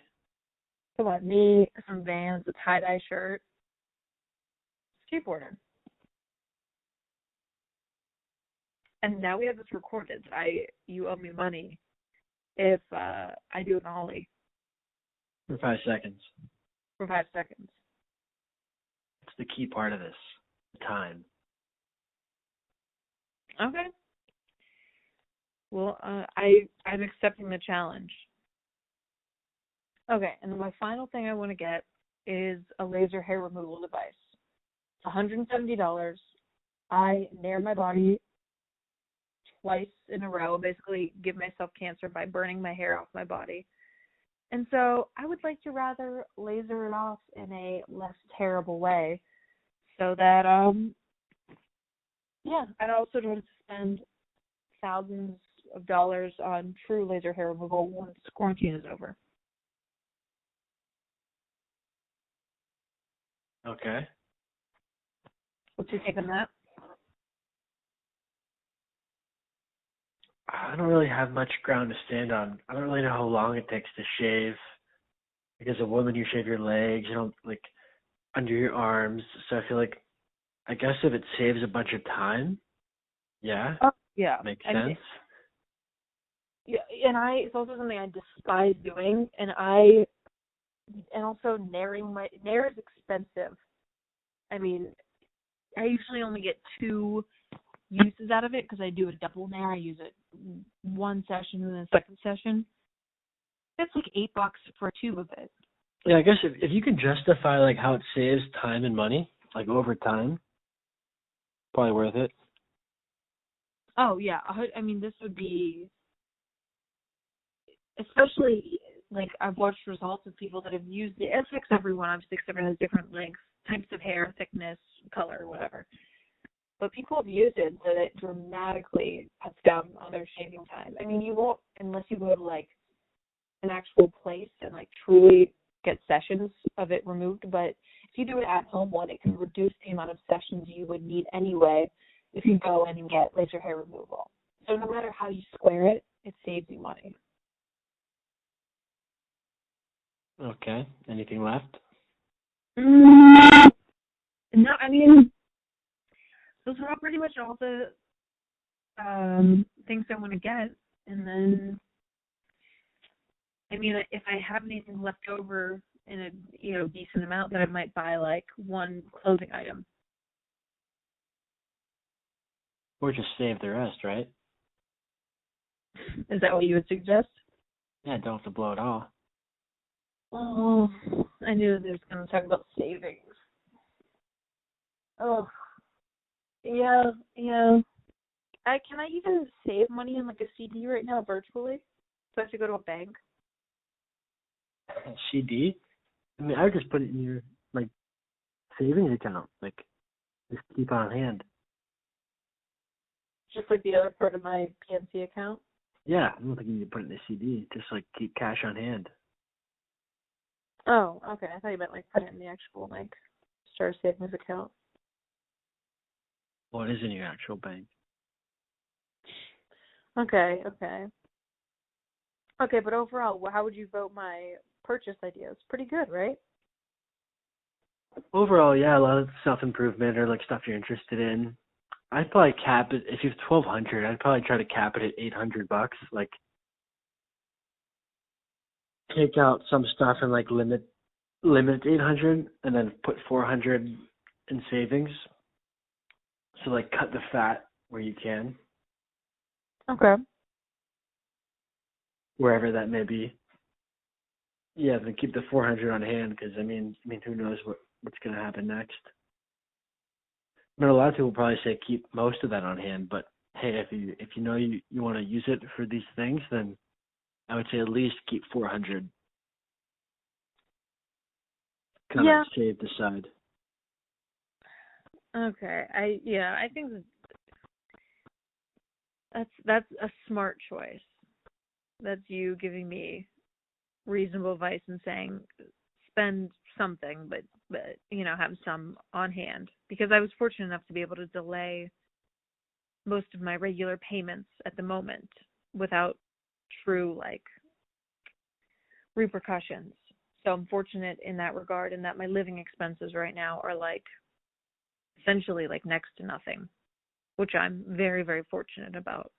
Come on, me, some Vans, a tie-dye shirt, skateboarder. And now we have this recorded. You owe me money if I do an ollie. For 5 seconds. For 5 seconds. It's the key part of this. Time. Okay. Well, I'm accepting the challenge. Okay, and then my final thing I want to get is a laser hair removal device. It's $170. I nair my body twice in a row, basically give myself cancer by burning my hair off my body. And so I would like to rather laser it off in a less terrible way so that, I also don't have to spend thousands of dollars on true laser hair removal once quarantine is over. Okay. What's your take on that? I don't really have much ground to stand on. I don't really know how long it takes to shave. Like as a woman, you shave your legs, you don't like under your arms. So I feel like, I guess if it saves a bunch of time, yeah, Oh, yeah. makes I sense. mean, yeah, and it's also something I despise doing, and also nair is expensive. I mean, I usually only get 2 uses out of it because I do a double nair. I use it one session and then a second session. It's like $8 for a tube of it. Yeah, I guess if you can justify like how it saves time and money, like over time, probably worth it. Oh yeah, I mean this would be, especially like I've watched results of people that have used it. It affects everyone. Obviously, because everyone has different lengths, types of hair, thickness, color, whatever. But people have used it so that it dramatically cuts down on their shaving time. I mean, you won't unless you go to like an actual place and like truly get sessions of it removed. But if you do it at home, it can reduce the amount of sessions you would need anyway if you go in and get laser hair removal. So no matter how you square it, it saves you money. Okay. Anything left? No, I mean, those are all pretty much all the things I want to get. And then, I mean, if I have anything left over in a decent amount, then I might buy like one clothing item. Or just save the rest, right? Is that what you would suggest? Yeah, don't have to blow it all. Oh, I knew they was going to talk about savings. Oh, yeah. Can I even save money in like a CD right now virtually? So I have to go to a bank? CD? I mean, I would just put it in your like savings account, like just keep on hand. Just like the other part of my PNC account? Yeah, I don't think you need to put it in a CD. Just like keep cash on hand. Oh, okay. I thought you meant like put it in the actual like Star Savings account. Well, it is in your actual bank. Okay, but overall, how would you vote my purchase ideas? Pretty good, right? Overall, yeah, a lot of self-improvement or like stuff you're interested in. I'd probably cap it if you have 1,200. I'd probably try to cap it at $800. Like, take out some stuff and like limit 800, and then put 400 in savings. So like cut the fat where you can, Okay. wherever that may be. Yeah, then keep the 400 on hand because I mean, who knows what's gonna happen next. I mean, a lot of people probably say keep most of that on hand, but hey, if you know you want to use it for these things, then I would say at least keep 400 kind of saved aside. Okay. I think that's a smart choice. That's you giving me reasonable advice and saying spend something, but have some on hand, because I was fortunate enough to be able to delay most of my regular payments at the moment without true like repercussions. So I'm fortunate in that regard, and that my living expenses right now are like essentially like next to nothing, which I'm very, very fortunate about.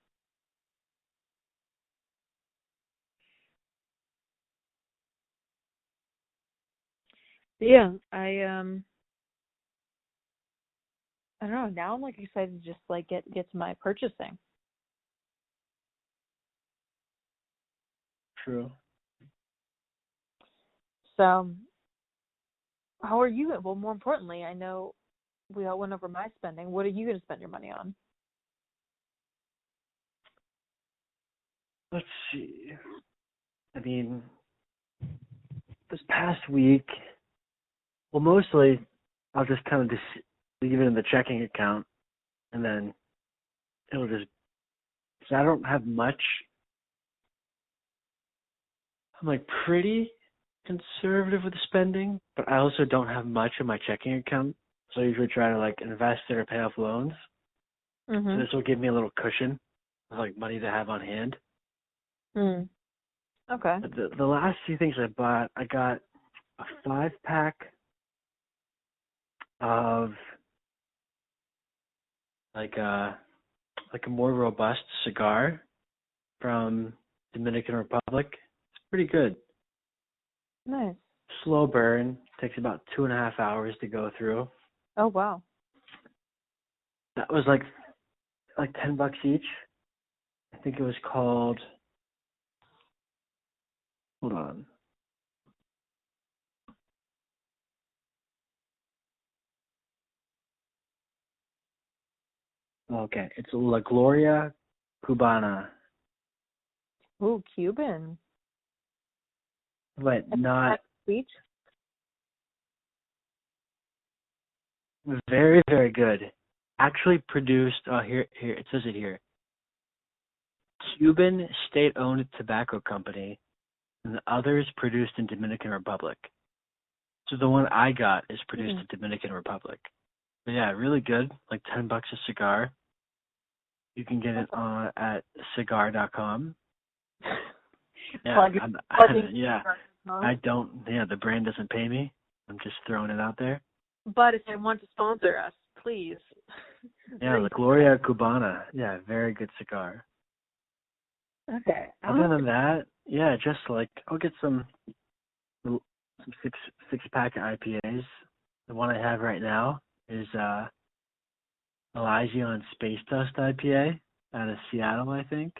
Yeah, I don't know. Now I'm like excited to just like get to my purchasing. True. So, how are you? Well, more importantly, I know we all went over my spending. What are you going to spend your money on? Let's see. I mean, this past week, well, mostly I'll just kind of just leave it in the checking account, and then it'll just, so I don't have much. I'm like pretty conservative with spending, but I also don't have much in my checking account. So I usually try to like invest it or pay off loans. So this will give me a little cushion of like money to have on hand. Okay. But the last few things I bought, I got a 5-pack of like a more robust cigar from Dominican Republic. It's pretty good. Nice. Slow burn. Takes about 2.5 hours to go through. Oh, wow. That was like $10 each. I think it was called, hold on. Okay, it's La Gloria Cubana. Ooh, Cuban. But not Sweet. very, very good. Actually produced, here, it says it here. Cuban state-owned tobacco company, and the others produced in Dominican Republic. So the one I got is produced in Dominican Republic. But yeah, really good. Like $10 a cigar. You can get it at cigar.com. Yeah, the brand doesn't pay me. I'm just throwing it out there. But if they want to sponsor us, please. Yeah, La Gloria Cubana. Yeah, very good cigar. Okay. Other than that, yeah, just like I'll get some six-pack IPAs. The one I have right now is Elysian Space Dust IPA out of Seattle, I think.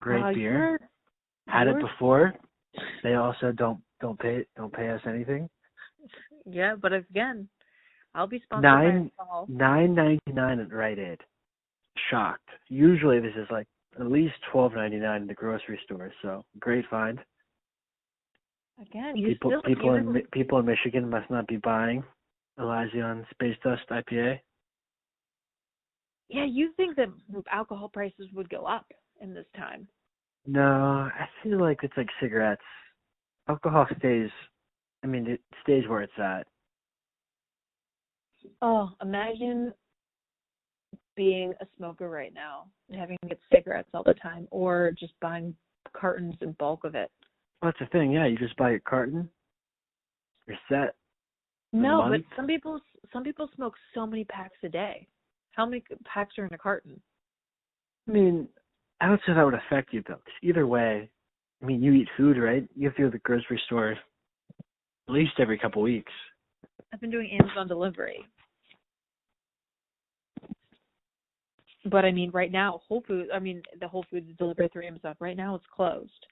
Great beer. Had it before. They also don't pay us anything. Yeah, but again, I'll be sponsored by $9.99 at Rite Aid. Shocked. Usually this is like at least $12.99 in the grocery store. So great find. Again, people in Michigan must not be buying Elysian Space Dust IPA. Yeah, you think that alcohol prices would go up in this time? No, I feel like it's like cigarettes. Alcohol stays. I mean, it stays where it's at. Oh, imagine being a smoker right now and having to get cigarettes all the time, or just buying cartons in bulk of it. Well, that's the thing. Yeah, you just buy your carton. You're set. No, but some people smoke so many packs a day. How many packs are in a carton? I mean, I don't say that would affect you though. 'Cause either way, I mean, you eat food, right? You have to go to the grocery store at least every couple weeks. I've been doing Amazon delivery. But I mean, right now, the Whole Foods is delivered through Amazon. Right now, it's closed.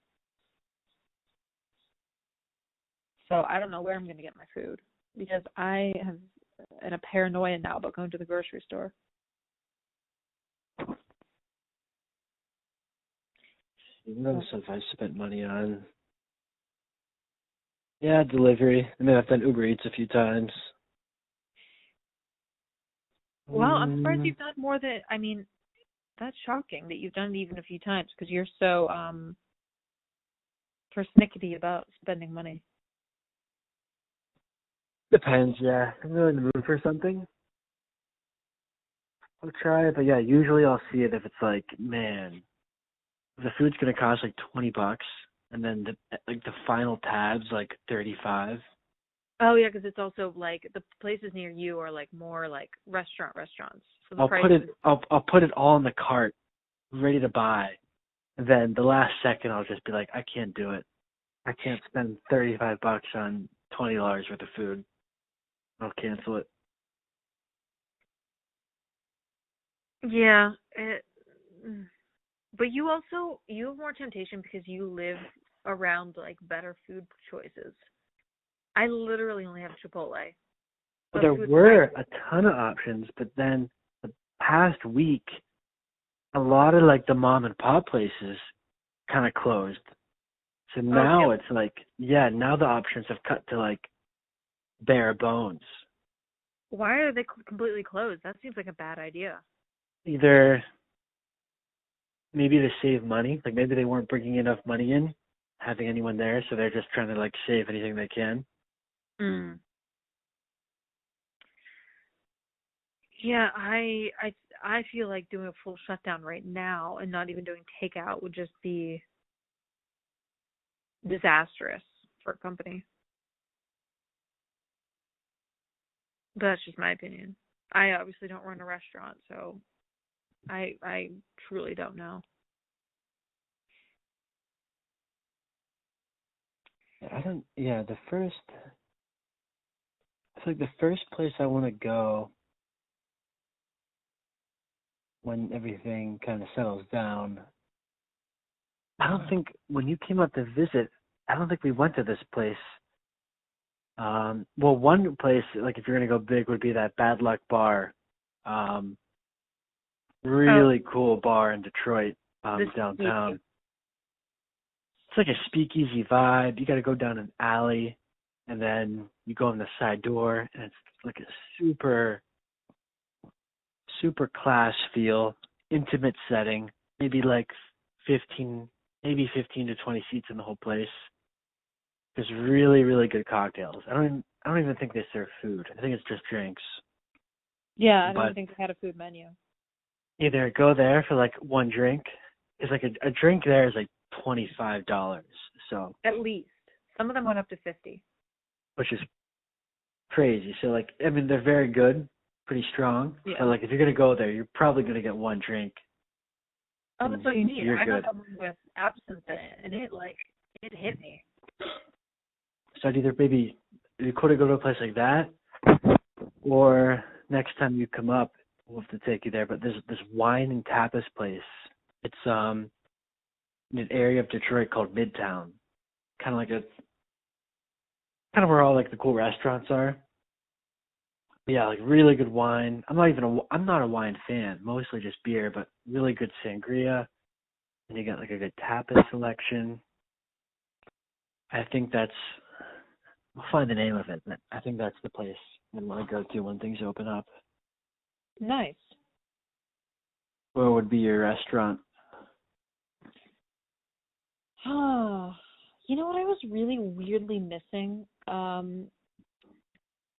So I don't know where I'm going to get my food because I have a paranoia now about going to the grocery store. You know, stuff I spent money on. Yeah, delivery. I mean, I've done Uber Eats a few times. Well, I'm surprised you've done more than, that's shocking that you've done it even a few times because you're so persnickety about spending money. Depends, yeah. If I'm really in the mood for something, I'll try it. But yeah, usually I'll see it if it's like, man, the food's going to cost like $20 and then the final tab's like $35. Oh yeah, because it's also like the places near you are like more like restaurants. So I'll put it all in the cart, ready to buy. And then the last second I'll just be like, I can't do it. I can't spend $35 on $20 worth of food. I'll cancel it. Yeah, but you have more temptation because you live around like better food choices. I literally only have Chipotle. But there were a ton of options, but then the past week, a lot of like the mom and pop places kind of closed. So now Oh, it's like, yeah, now the options have cut to like bare bones. why are they completely closed? That seems like a bad idea. Either maybe to save money, like maybe they weren't bringing enough money in, having anyone there, so they're just trying to like save anything they can. Mm. Yeah, I feel like doing a full shutdown right now and not even doing takeout would just be disastrous for a company. But that's just my opinion. I obviously don't run a restaurant, so I truly don't know. I don't. Yeah, it's like the first place I want to go when everything kind of settles down. I don't think when you came out to visit, I don't think we went to this place. Well, one place, like if you're gonna go big, would be that Bad Luck Bar. Um, Oh, really cool bar in Detroit, this downtown. It's like a speakeasy vibe. You got to go down an alley, and then you go in the side door, and it's like a super, super class feel, intimate setting. Maybe like 15 to 20 seats in the whole place. There's really, really good cocktails. I don't even think they serve food. I think it's just drinks. yeah, I don't But even think they had a food menu. either go there for like one drink. It's like a drink there is like $25. So, At least. Some of them went up to 50. which is crazy. So like, I mean, they're very good, pretty strong. Yeah. So like, if you're gonna go there, you're probably gonna get one drink. Oh, that's what you need. You're I good. got someone with absinthe in it, and it hit me. So I'd either maybe you could go to a place like that, or next time you come up, we'll have to take you there. But there's this wine and tapas place. It's in an area of Detroit called Midtown, kind of like kind of where all like the cool restaurants are. But yeah, like really good wine. I'm not a wine fan, mostly just beer, but really good sangria. And you got like a good tapas selection. I think we'll find the name of it, but I think that's the place I want to go to when things open up. Nice. Where would be your restaurant? Oh, you know what I was really weirdly missing?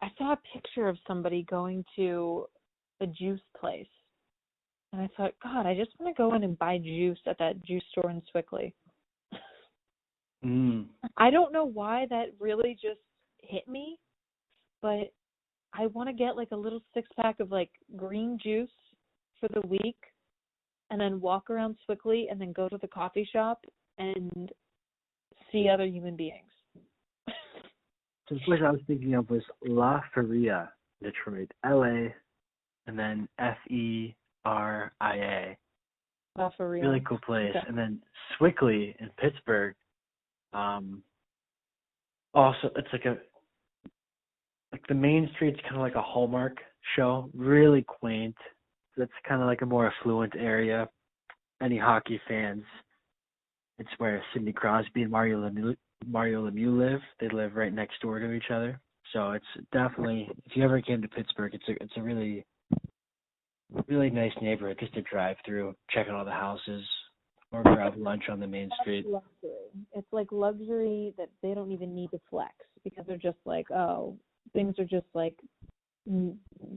I saw a picture of somebody going to a juice place. And I thought, God, I just want to go in and buy juice at that juice store in Swickley. I don't know why that really just hit me, but I want to get like a little 6-pack of like green juice for the week and then walk around Swickley and then go to the coffee shop and see other human beings. So the place I was thinking of was La Feria, Detroit, LA, and then Feria. Oh, for real. Really cool place. Okay. And then Swickley in Pittsburgh. Also, it's like the main street's kind of like a Hallmark show. Really quaint. It's kind of like a more affluent area. Any hockey fans, it's where Sidney Crosby and Mario Lemieux live. They live right next door to each other. So it's definitely, if you ever came to Pittsburgh, it's a really, really nice neighborhood just to drive through, check out all the houses, or grab lunch on the main street. Luxury. It's like luxury that they don't even need to flex because they're just like, oh, things are just like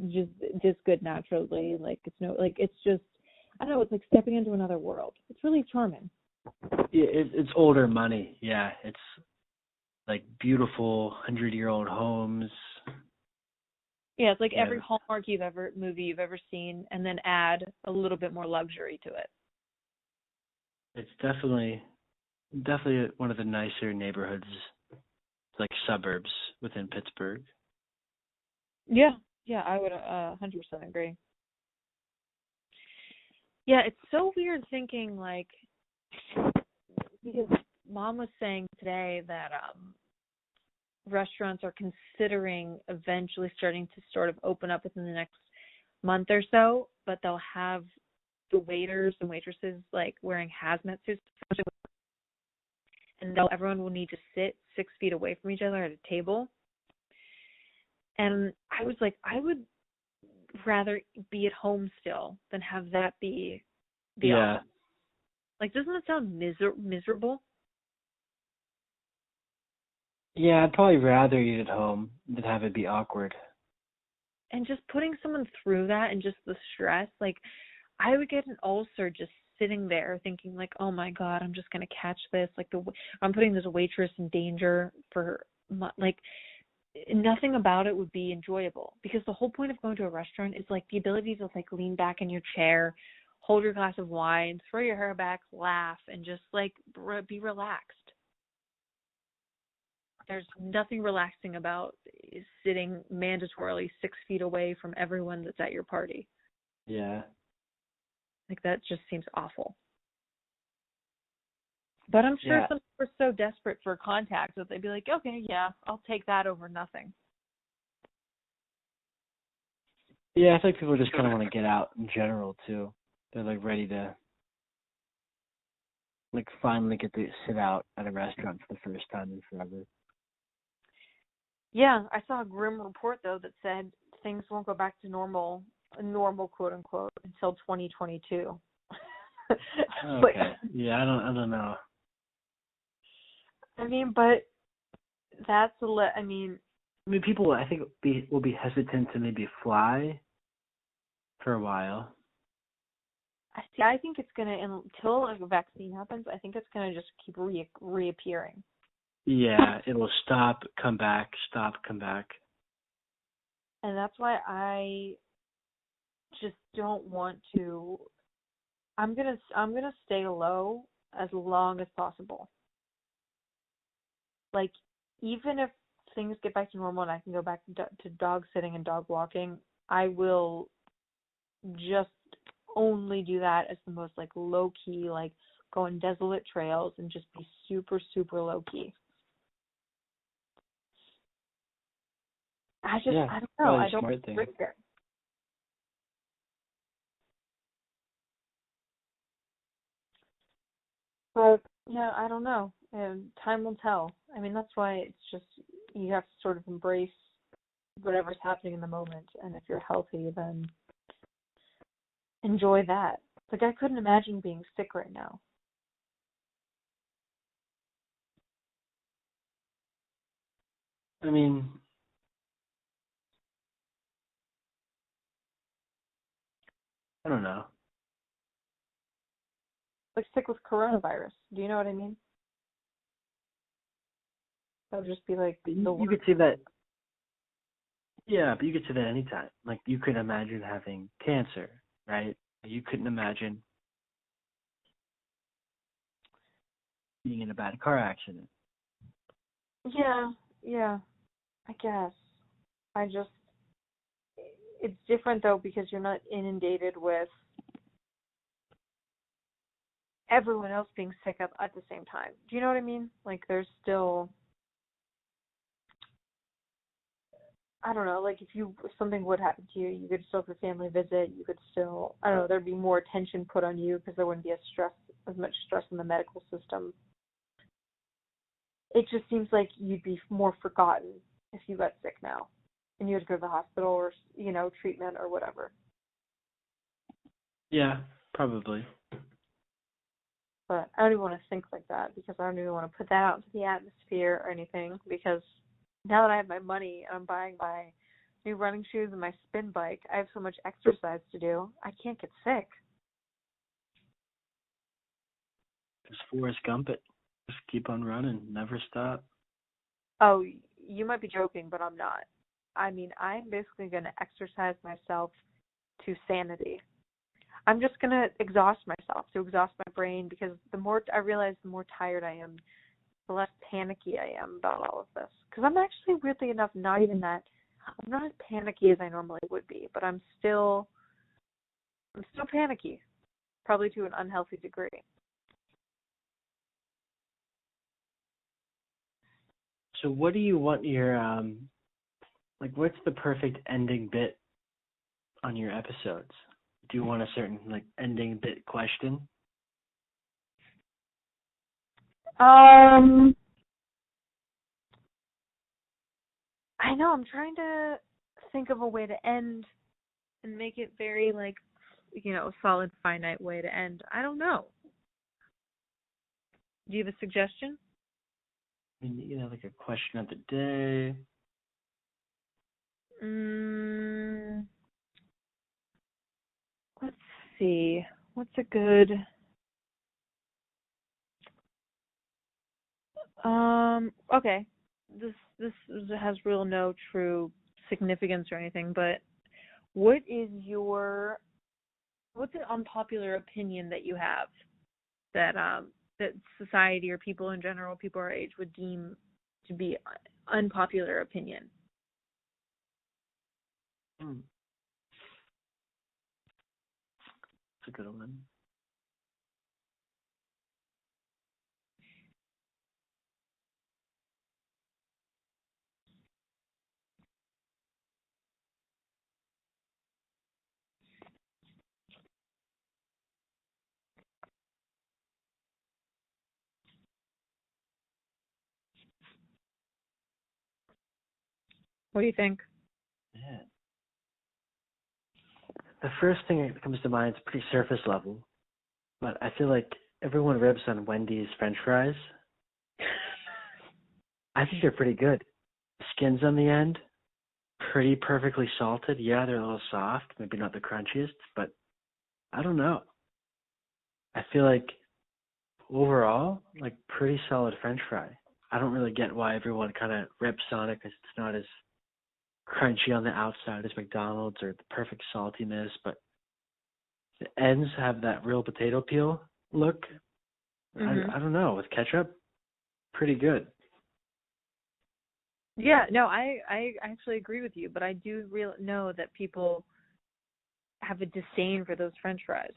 just good naturally. Like it's just, I don't know, it's like stepping into another world. It's really charming. Yeah, it's older money. Yeah, it's like beautiful 100-year-old homes. Yeah, it's like every Hallmark movie you've ever seen, and then add a little bit more luxury to it. It's definitely one of the nicer neighborhoods, like suburbs within Pittsburgh. Yeah, I would 100% agree. Yeah, it's so weird thinking like, because Mom was saying today that restaurants are considering eventually starting to sort of open up within the next month or so, but they'll have the waiters and waitresses like wearing hazmat suits, and now everyone will need to sit 6 feet away from each other at a table. And I was like, I would rather be at home still than have that be the option. Like, doesn't it sound miserable? Yeah, I'd probably rather eat at home than have it be awkward. And just putting someone through that and just the stress, like, I would get an ulcer just sitting there thinking, like, oh my God, I'm just going to catch this. Like, I'm putting this waitress in danger for, like, nothing about it would be enjoyable, because the whole point of going to a restaurant is, like, the ability to, like, lean back in your chair, hold your glass of wine, throw your hair back, laugh, and just, like, be relaxed. There's nothing relaxing about sitting mandatorily 6 feet away from everyone that's at your party. Yeah. Like, that just seems awful. But I'm sure some people are so desperate for contact that they'd be like, okay, yeah, I'll take that over nothing. Yeah, I think people just kind of want to get out in general, too. They're, like, ready to, like, finally get to sit out at a restaurant for the first time in forever. Yeah, I saw a grim report, though, that said things won't go back to normal, quote unquote, until 2022. Okay. Yeah, I don't know. I mean, but that's I mean, people, I think, will be hesitant to maybe fly for a while. I think it's gonna, until a vaccine happens, I think it's gonna just keep reappearing. Yeah, it will stop, come back, stop, come back. And that's why I just don't want to. I'm gonna stay low as long as possible. Like, even if things get back to normal and I can go back to dog sitting and dog walking, I will just only do that as the most, like, low key, like, go on desolate trails and just be super, super low key. I don't know. I don't risk it. But yeah, I don't know. And time will tell. I mean, that's why it's just, you have to sort of embrace whatever's happening in the moment. And if you're healthy, then enjoy that. Like, I couldn't imagine being sick right now. I mean, I don't know. Like, sick with coronavirus. Do you know what I mean? That would just be like you could see that. Yeah, but you could say that anytime. Like, you could imagine having cancer, right? You couldn't imagine being in a bad car accident. Yeah, I guess. It's different, though, because you're not inundated with everyone else being sick at the same time. Do you know what I mean? Like, there's still, I don't know, like, if something would happen to you, you could still have a family visit. You could still, I don't know, there'd be more attention put on you because there wouldn't be as much stress in the medical system. It just seems like you'd be more forgotten if you got sick now and you had to go to the hospital or, treatment or whatever. Yeah, probably. But I don't even want to think like that, because I don't even want to put that out into the atmosphere or anything, because now that I have my money and I'm buying my new running shoes and my spin bike, I have so much exercise to do, I can't get sick. Just Forrest Gump it. Just keep on running. Never stop. Oh, you might be joking, but I'm not. I mean, I'm basically going to exercise myself to sanity. I'm just going to exhaust myself, to exhaust my brain, because the more I realize, the more tired I am, the less panicky I am about all of this. Because I'm actually, weirdly enough, not even that, I'm not as panicky as I normally would be, but I'm still panicky, probably to an unhealthy degree. So what do you want your, what's the perfect ending bit on your episodes? Do you want a certain, ending bit question? I know, I'm trying to think of a way to end and make it very, like, solid, finite way to end. I don't know. Do you have a suggestion? I mean, like a question of the day. Let's see. What's a good... Okay. This has real no true significance or anything, but what's an unpopular opinion that you have that that society or people in general, people our age, would deem to be unpopular opinion? That's a good one. What do you think? Yeah. The first thing that comes to mind is pretty surface level, but I feel like everyone rips on Wendy's French fries. I think they're pretty good. Skins on the end, pretty perfectly salted. Yeah, they're a little soft, maybe not the crunchiest, but I don't know. I feel like overall, like pretty solid French fry. I don't really get why everyone kind of rips on it because it's not as crunchy on the outside as McDonald's or the perfect saltiness, but the ends have that real potato peel look. Mm-hmm. I don't know. With ketchup, pretty good. Yeah, no, I actually agree with you, but I do know that people have a disdain for those French fries,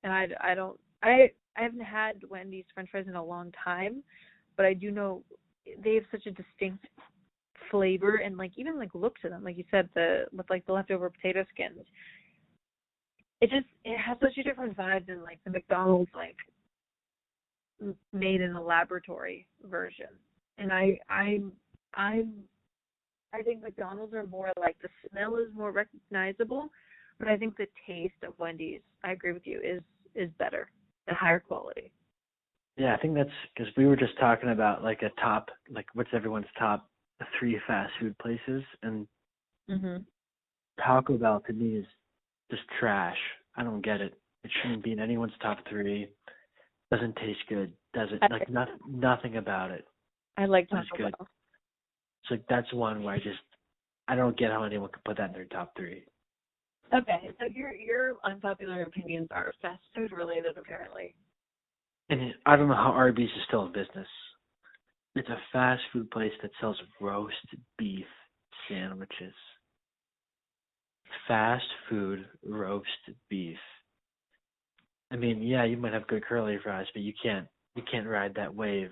and I haven't had Wendy's French fries in a long time, but I do know they have such a distinct flavor and like even like look to them, like you said, with like the leftover potato skins. It has such a different vibe than like the McDonald's like made in a laboratory version. And I think McDonald's are more like the smell is more recognizable, but I think the taste of Wendy's, I agree with you, is better and higher quality. Yeah, I think that's because we were just talking about like a top, like what's everyone's top 3 fast food places, and Taco Bell to me is just trash. I don't get it. It shouldn't be in anyone's top 3. Doesn't taste good, does it? Like nothing about it. I like Taco Bell. So that's one where I don't get how anyone could put that in their top 3. Okay, so your unpopular opinions are fast food related, apparently. And I don't know how Arby's is still in business. It's a fast food place that sells roast beef sandwiches. Fast food roast beef. I mean, yeah, you might have good curly fries, but you can't ride that wave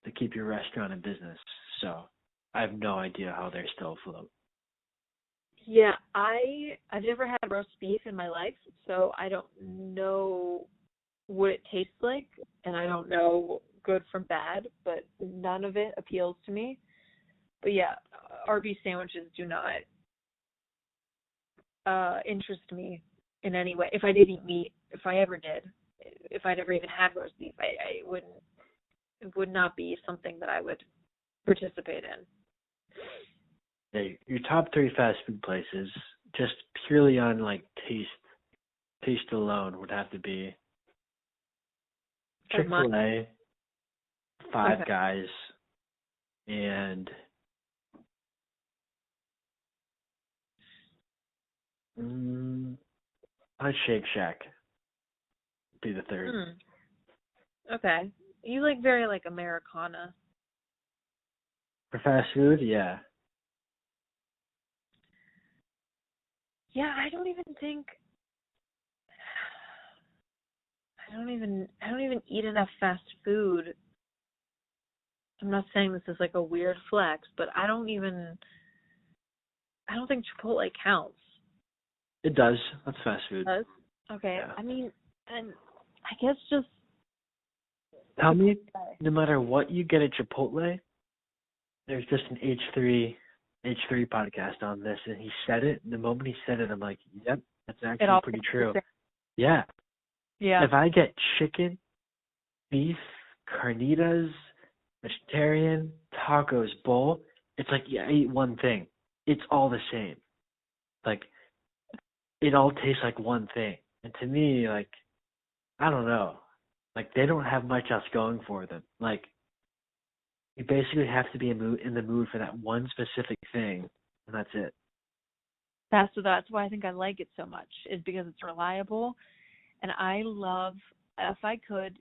to keep your restaurant in business. So I have no idea how they're still afloat. Yeah, I've never had roast beef in my life, so I don't know what it tastes like, and I don't know good from bad, but none of it appeals to me. But yeah, Arby's sandwiches do not interest me in any way. If I did eat meat, if I ever did, if I never even had roast beef, I wouldn't. It would not be something that I would participate in. Yeah, your top 3 fast food places, just purely on like taste alone, would have to be Chick-fil-A, Five Guys, and Shake Shack would be the third. Okay. You like very like Americana. For fast food, yeah. Yeah, I don't even eat enough fast food. I'm not saying this is like a weird flex, but I don't think Chipotle counts. It does. That's fast food. It does? Okay. Yeah. I mean, and I guess just Tell me, no matter what you get at Chipotle, there's just an H3 podcast on this, and he said it. And the moment he said it, I'm like, yep, that's actually pretty true. Yeah. Yeah. If I get chicken, beef, carnitas, vegetarian, tacos, bowl, it's like I ate one thing. It's all the same. Like, it all tastes like one thing. And to me, like, I don't know. Like, they don't have much else going for them. Like, you basically have to be in the mood for that one specific thing, and that's it. That's why I think I like it so much, is because it's reliable. And I love, if I could,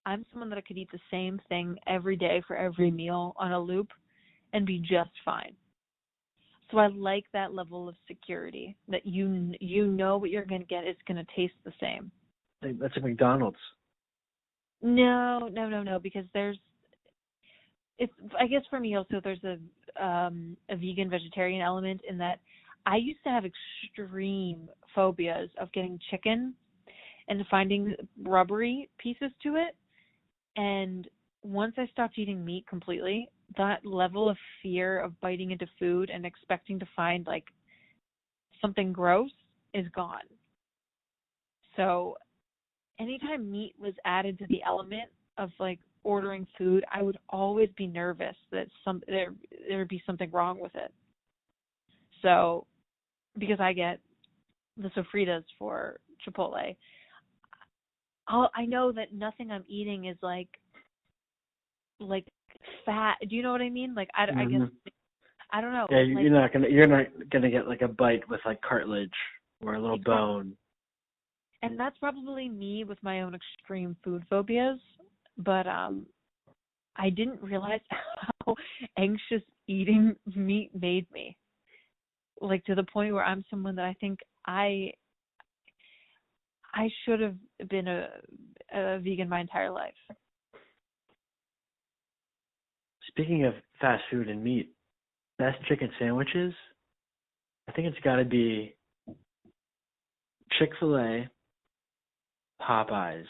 I'm someone that I could eat the same thing every day for every meal on a loop and be just fine. So I like that level of security, that you know what you're going to get is going to taste the same. That's a McDonald's. No, because I guess for me also there's a vegan vegetarian element in that I used to have extreme phobias of getting chicken and finding rubbery pieces to it. And once I stopped eating meat completely, that level of fear of biting into food and expecting to find like something gross is gone. So anytime meat was added to the element of like ordering food, I would always be nervous that there would be something wrong with it. So because I get the sofritas for Chipotle, I know that nothing I'm eating is like fat. Do you know what I mean? Like I guess I don't know. Yeah, like, you're not gonna get like a bite with like cartilage or a little bone. And that's probably me with my own extreme food phobias. But I didn't realize how anxious eating meat made me. Like to the point where I'm someone that I think I should have been a vegan my entire life. Speaking of fast food and meat, best chicken sandwiches, I think it's got to be Chick-fil-A, Popeyes.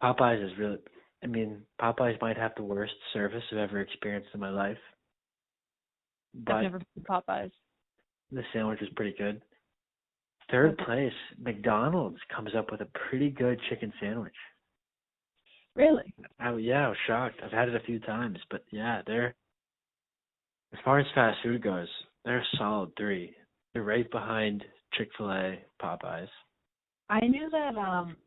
Popeyes is really, Popeyes might have the worst service I've ever experienced in my life. But I've never been to Popeyes. The sandwich is pretty good. Third place, McDonald's comes up with a pretty good chicken sandwich. Really? I was shocked. I've had it a few times, but yeah, as far as fast food goes, they're a solid 3. They're right behind Chick-fil-A, Popeyes. I knew that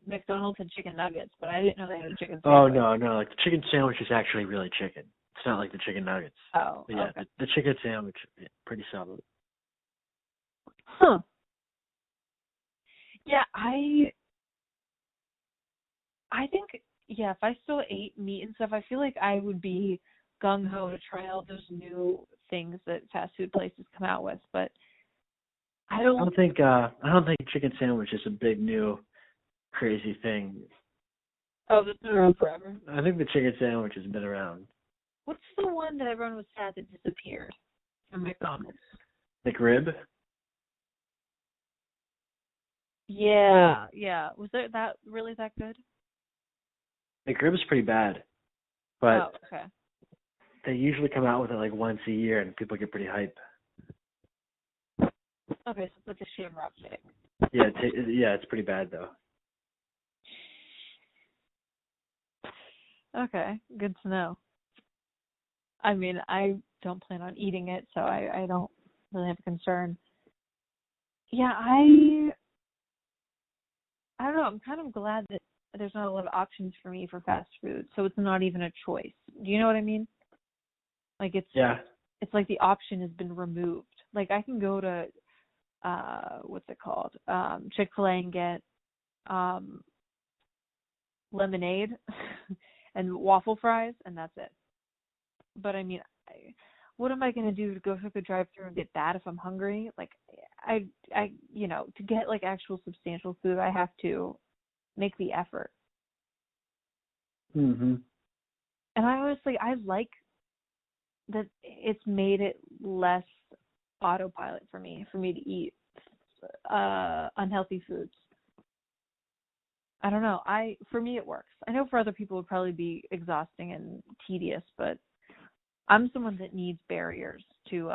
McDonald's had chicken nuggets, but I didn't know they had a chicken sandwich. Oh, no. Like, the chicken sandwich is actually really chicken. It's not like the chicken nuggets. Oh, but yeah, okay. the chicken sandwich, pretty solid. Huh. Yeah, I think, if I still ate meat and stuff, I feel like I would be gung-ho to try all those new things that fast food places come out with, but I don't think chicken sandwich is a big new crazy thing. Oh, that's been around forever. I think the chicken sandwich has been around. What's the one that everyone was sad that disappeared from McDonald's? McRib? Yeah. Was that really that good? McRib is pretty bad, but okay. They usually come out with it like once a year, and people get pretty hype. Okay, so it's like a shamrock shake. Yeah, it's pretty bad though. Okay, good to know. I mean, I don't plan on eating it, so I don't really have a concern. Yeah, I don't know. I'm kind of glad that there's not a lot of options for me for fast food, so it's not even a choice. Do you know what I mean? Like it's like the option has been removed. Like I can go to what's it called? Chick-fil-A and get lemonade and waffle fries, and that's it. But I mean, what am I going to do to go through the drive-thru and get that if I'm hungry? Like I to get like actual substantial food, I have to make the effort. Mhm. And I like that it's made it less autopilot for me to eat unhealthy foods. I don't know. For me, it works. I know for other people it would probably be exhausting and tedious, but I'm someone that needs barriers to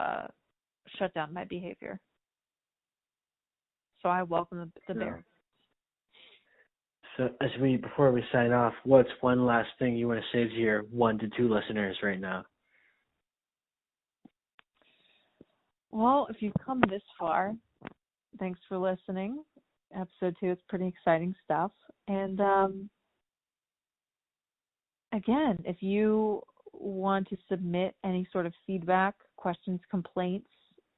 shut down my behavior. So I welcome the barriers. So before we sign off, what's one last thing you want to say to your 1 to 2 listeners right now? Well, if you've come this far, thanks for listening. Episode 2 is pretty exciting stuff. And again, if you want to submit any sort of feedback, questions, complaints,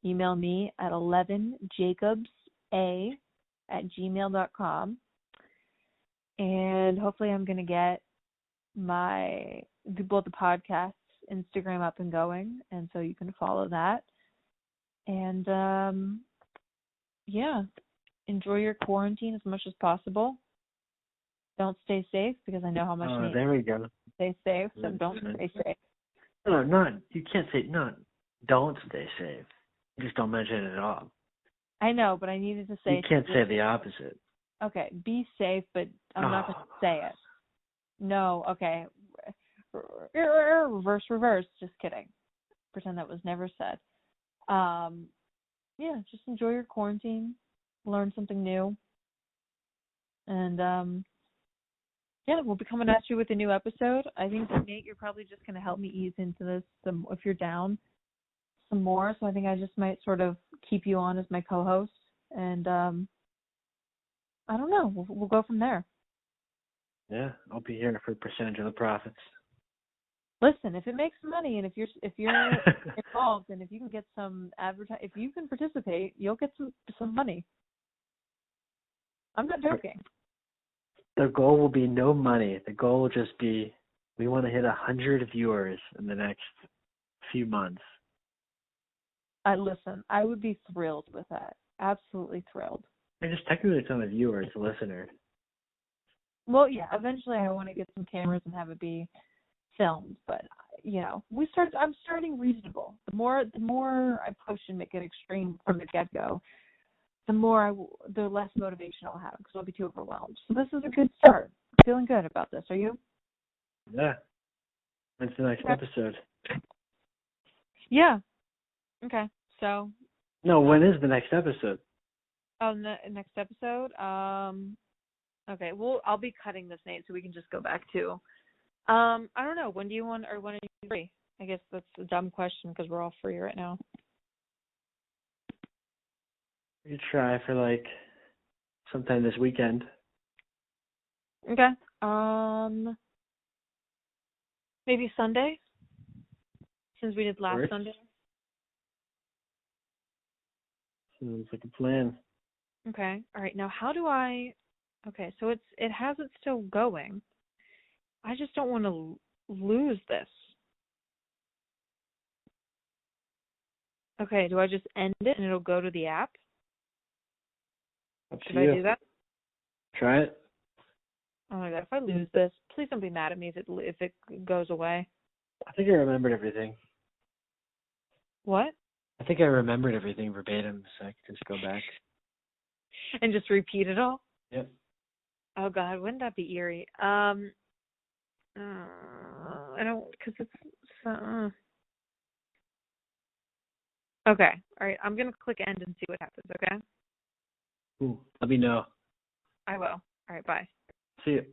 email me at 11jacobsa@gmail.com. And hopefully I'm going to get both the podcast's Instagram up and going, and so you can follow that. And enjoy your quarantine as much as possible. Don't stay safe, because I know how much you need there we go. Stay safe, so don't stay safe. No, you can't say, don't stay safe. You just don't mention it at all. I know, but I needed to say you can't say the opposite. Okay, be safe, but I'm not going to say it. No, okay. Reverse. Just kidding. Pretend that was never said. Just enjoy your quarantine. Learn something new. And, we'll be coming at you with a new episode. I think, Nate, you're probably just going to help me ease into this if you're down some more. So I think I just might sort of keep you on as my co-host. And, I don't know. We'll go from there. Yeah, I'll be here for a percentage of the profits. Listen, if it makes money, and if you're involved, and if you can get some if you can participate, you'll get some money. I'm not joking. The goal will be no money. The goal will just be, we want to hit 100 viewers in the next few months. Listen, I would be thrilled with that. Absolutely thrilled. I just technically it's not a viewer, it's a listener. Well, yeah, eventually I want to get some cameras and have it be filmed, but I'm starting reasonable. The more I push and make it extreme from the get-go, the less motivation I'll have, because I'll be too overwhelmed. So this is a good start. I'm feeling good about this. Are you? Yeah. When's the next episode? Yeah. Okay. So. No, when is the next episode? Oh, next episode? Okay, well, I'll be cutting this, Nate, so we can just go back to, I don't know, when do you want, or when are you free? I guess that's a dumb question, because we're all free right now. We could try for, sometime this weekend. Okay. Maybe Sunday, since we did last Sunday. Sounds like a plan. Okay. All right. Now, how do I? Okay. So it has it still going. I just don't want to lose this. Okay. Do I just end it and it'll go to the app? Should I do that? Try it. Oh my God! If I lose this, please don't be mad at me if it goes away. I think I remembered everything. What? I think I remembered everything verbatim, so I can just go back. And just repeat it all? Yep. Oh God, wouldn't that be eerie? I don't, because it's Okay. All right. I'm gonna click end and see what happens. Okay. Ooh, let me know. I will. All right. Bye. See you.